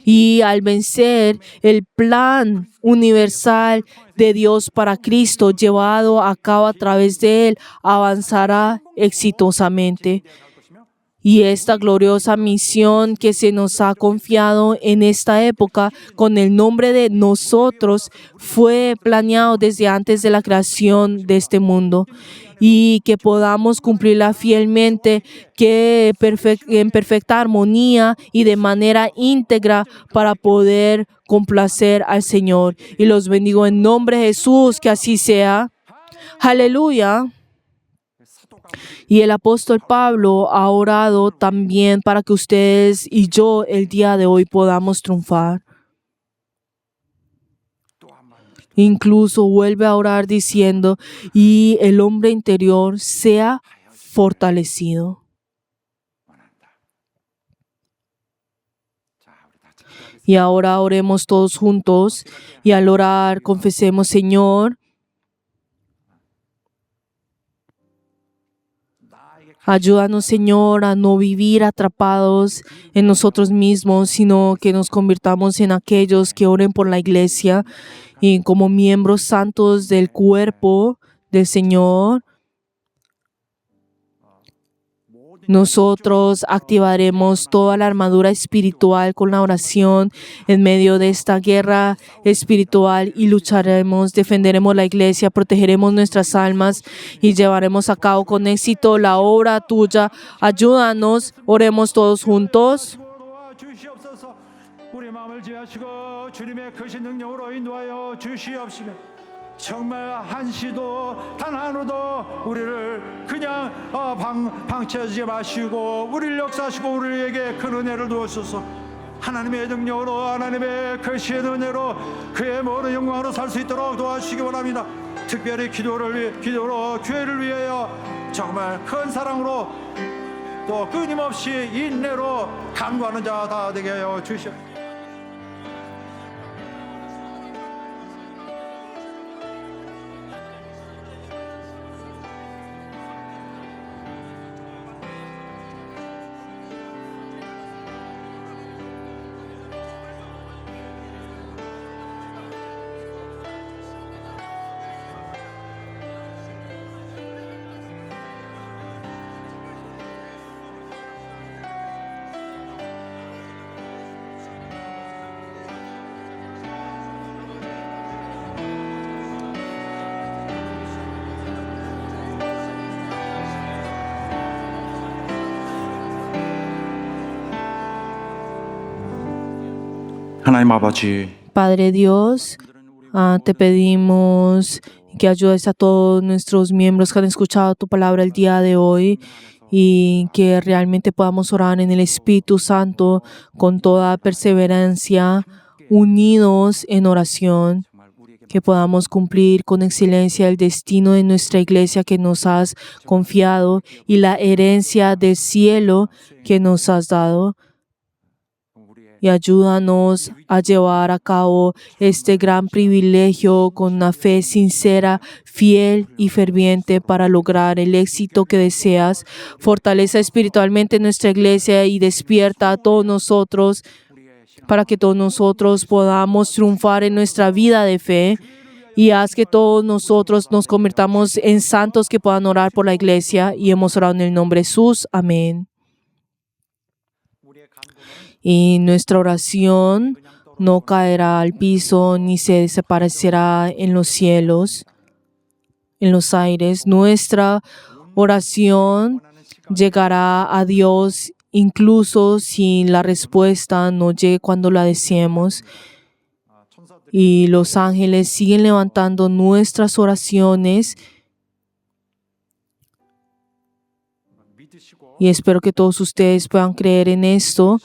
Y al vencer, el plan universal de Dios para Cristo, llevado a cabo a través de Él, avanzará exitosamente. Y esta gloriosa misión que se nos ha confiado en esta época con el nombre de nosotros fue planeado desde antes de la creación de este mundo, y que podamos cumplirla fielmente, en perfecta armonía y de manera íntegra, para poder complacer al Señor. Y los bendigo en nombre de Jesús, que así sea. Aleluya. Y el apóstol Pablo ha orado también para que ustedes y yo el día de hoy podamos triunfar. Incluso vuelve a orar diciendo: y el hombre interior sea fortalecido. Y ahora oremos todos juntos, y al orar confesemos: Señor, ayúdanos, Señor, a no vivir atrapados en nosotros mismos, sino que nos convirtamos en aquellos que oren por la iglesia y como miembros santos del cuerpo del Señor. Nosotros activaremos toda la armadura espiritual con la oración en medio de esta guerra espiritual, y lucharemos, defenderemos la iglesia, protegeremos nuestras almas y llevaremos a cabo con éxito la obra tuya. Ayúdanos, oremos todos juntos. 우리 마음을 지하시고 주님의 크신 능력으로 인도하여 주시옵시며 정말 한시도 단 하루도 우리를 그냥 방치하지 마시고 우리를 역사하시고 우리에게 큰 은혜를 두었소서. 하나님의 능력으로 하나님의 크신 은혜로 그의 모든 영광으로 살 수 있도록 도와주시기 바랍니다. 특별히 기도로 교회를 위하여 정말 큰 사랑으로 또 끊임없이 인내로 간구하는 자 다 되게 하여 주시옵소서. 하나님 아버지, Padre Dios, te pedimos que ayudes a todos nuestros miembros que han escuchado tu palabra el día de hoy y que realmente podamos orar en el Espíritu Santo con toda perseverancia, unidos en oración, que podamos cumplir con excelencia el destino de nuestra iglesia que nos has confiado y la herencia del cielo que nos has dado. Y ayúdanos a llevar a cabo este gran privilegio con una fe sincera, fiel y ferviente para lograr el éxito que deseas. Fortaleza espiritualmente nuestra iglesia y despierta a todos nosotros para que todos nosotros podamos triunfar en nuestra vida de fe. Y haz que todos nosotros nos convirtamos en santos que puedan orar por la iglesia. Y hemos orado en el nombre de Jesús. Amén. Y nuestra oración no caerá al piso ni se desaparecerá en los cielos, en los aires. Nuestra oración llegará a Dios incluso si la respuesta no llegue cuando la deseemos. Y los ángeles siguen levantando nuestras oraciones. Y espero que todos ustedes puedan creer en esto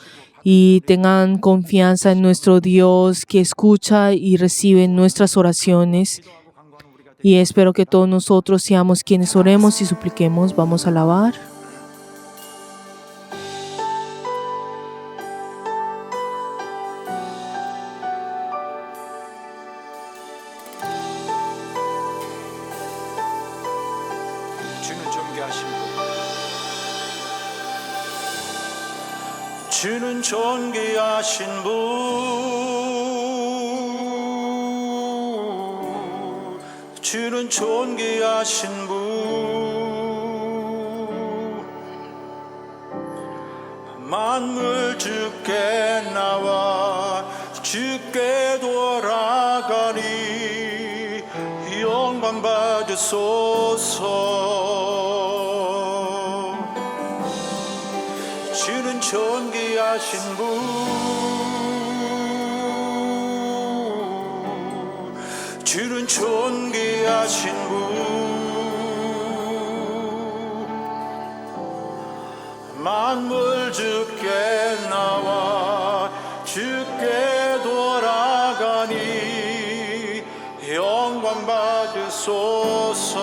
y tengan confianza en nuestro Dios que escucha y recibe nuestras oraciones. Y espero que todos nosotros seamos quienes oremos y supliquemos. Vamos a alabar. 주는 존귀하신 분, 주는 존귀하신 분, 만물 주께 나와 주께 돌아가니 영광 받으소서. 주는 존귀하신 분, 주는 존귀하신 분, 만물 주께 나와 주께 돌아가니 영광 받으소서.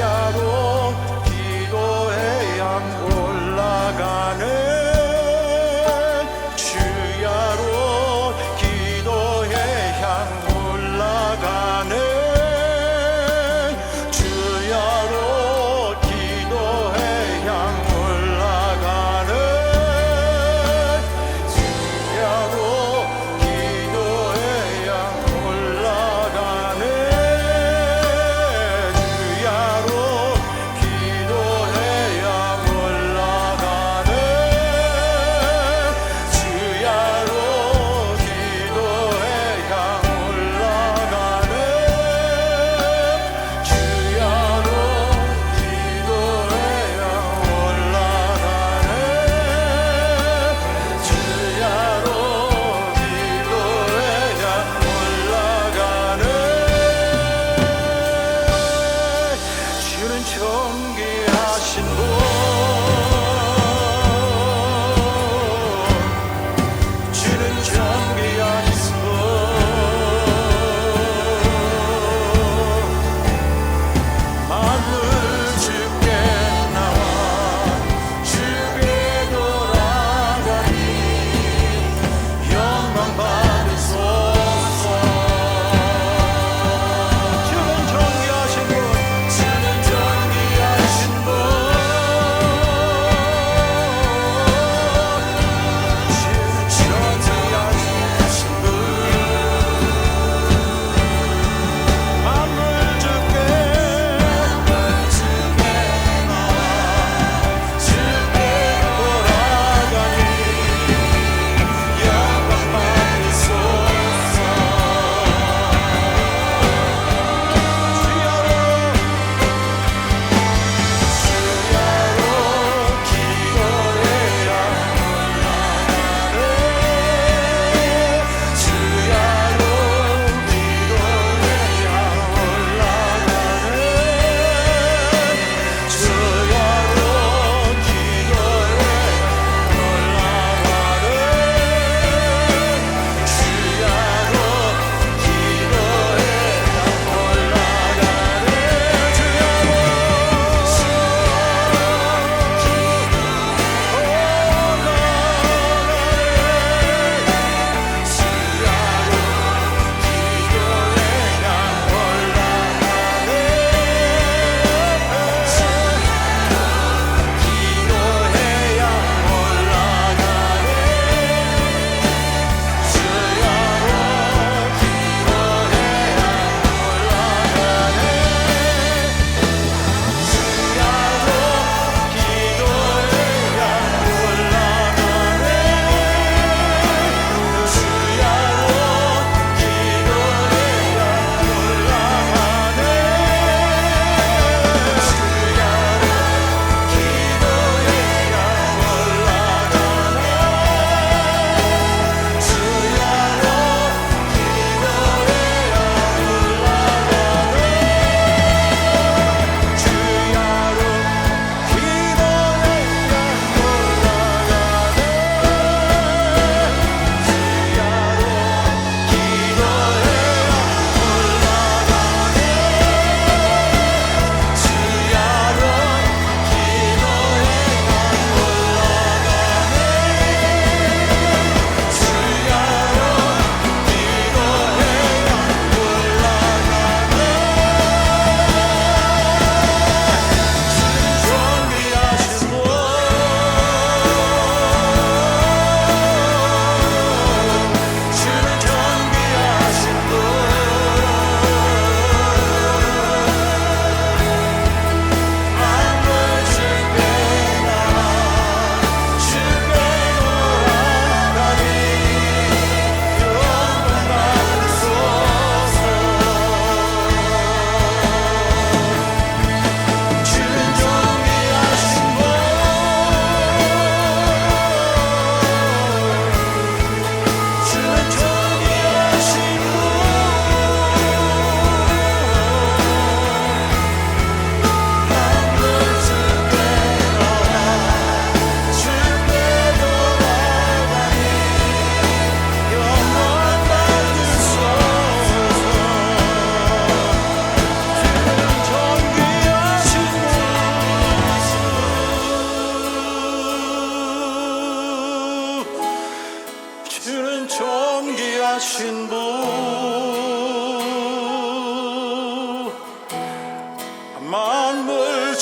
주야로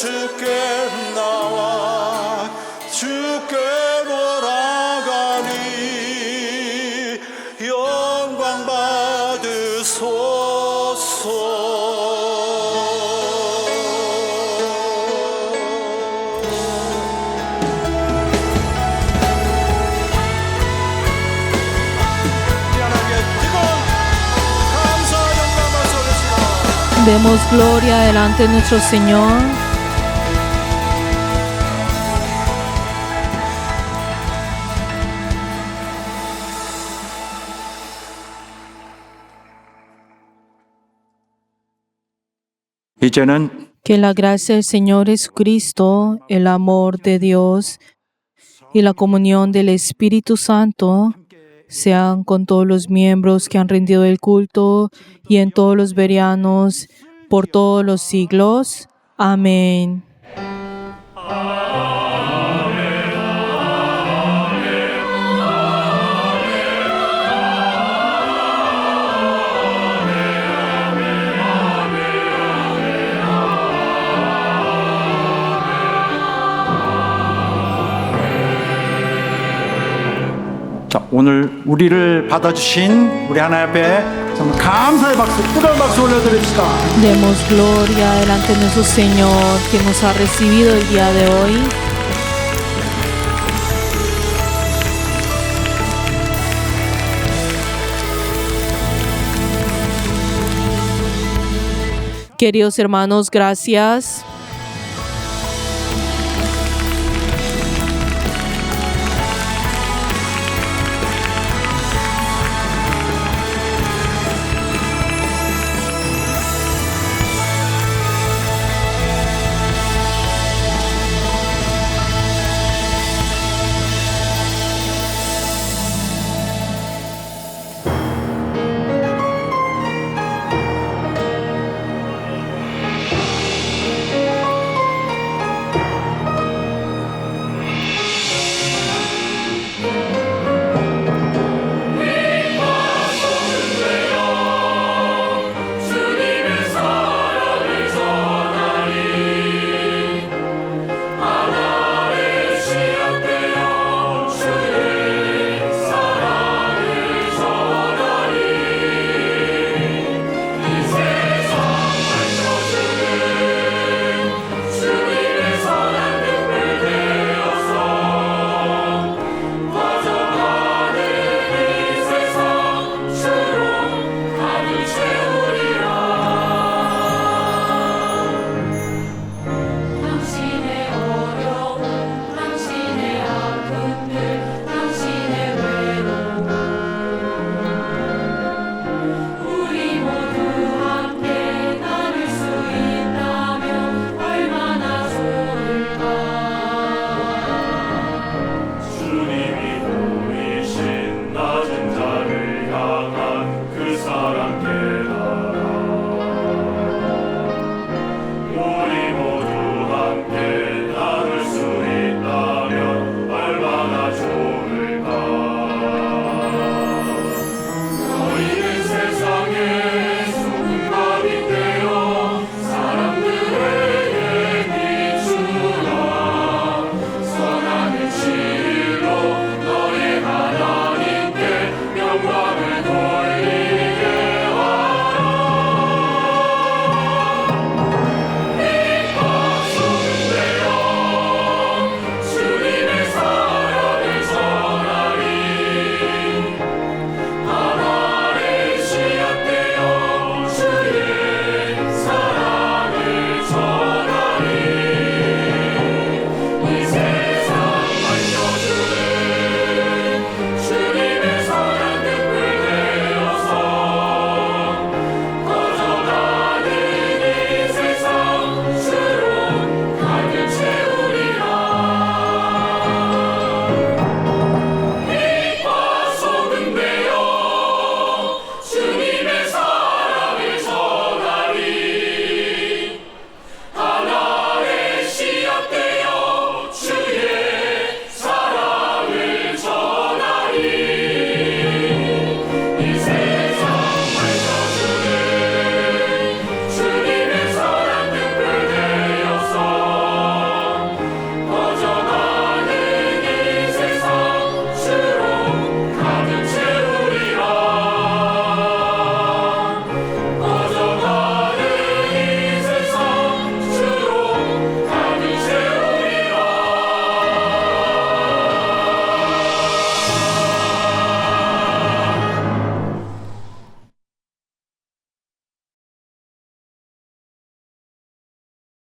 주께 나와 주께 돌아가니 영광 Demos gloria delante de nuestro Señor. 이제는 Que la gracia del Señor Jesucristo, el amor de Dios y la comunión del Espíritu Santo sean con todos los miembros que han rendido el culto y en todos los verianos por todos los siglos. Amén. 자, 오늘 우리를 받아주신 우리 하나님 앞에 정말 감사의 박수, 뜨거운 박수 올려드립시다. Demos gloria delante de nuestro Señor que nos ha recibido el día de hoy. Queridos hermanos, gracias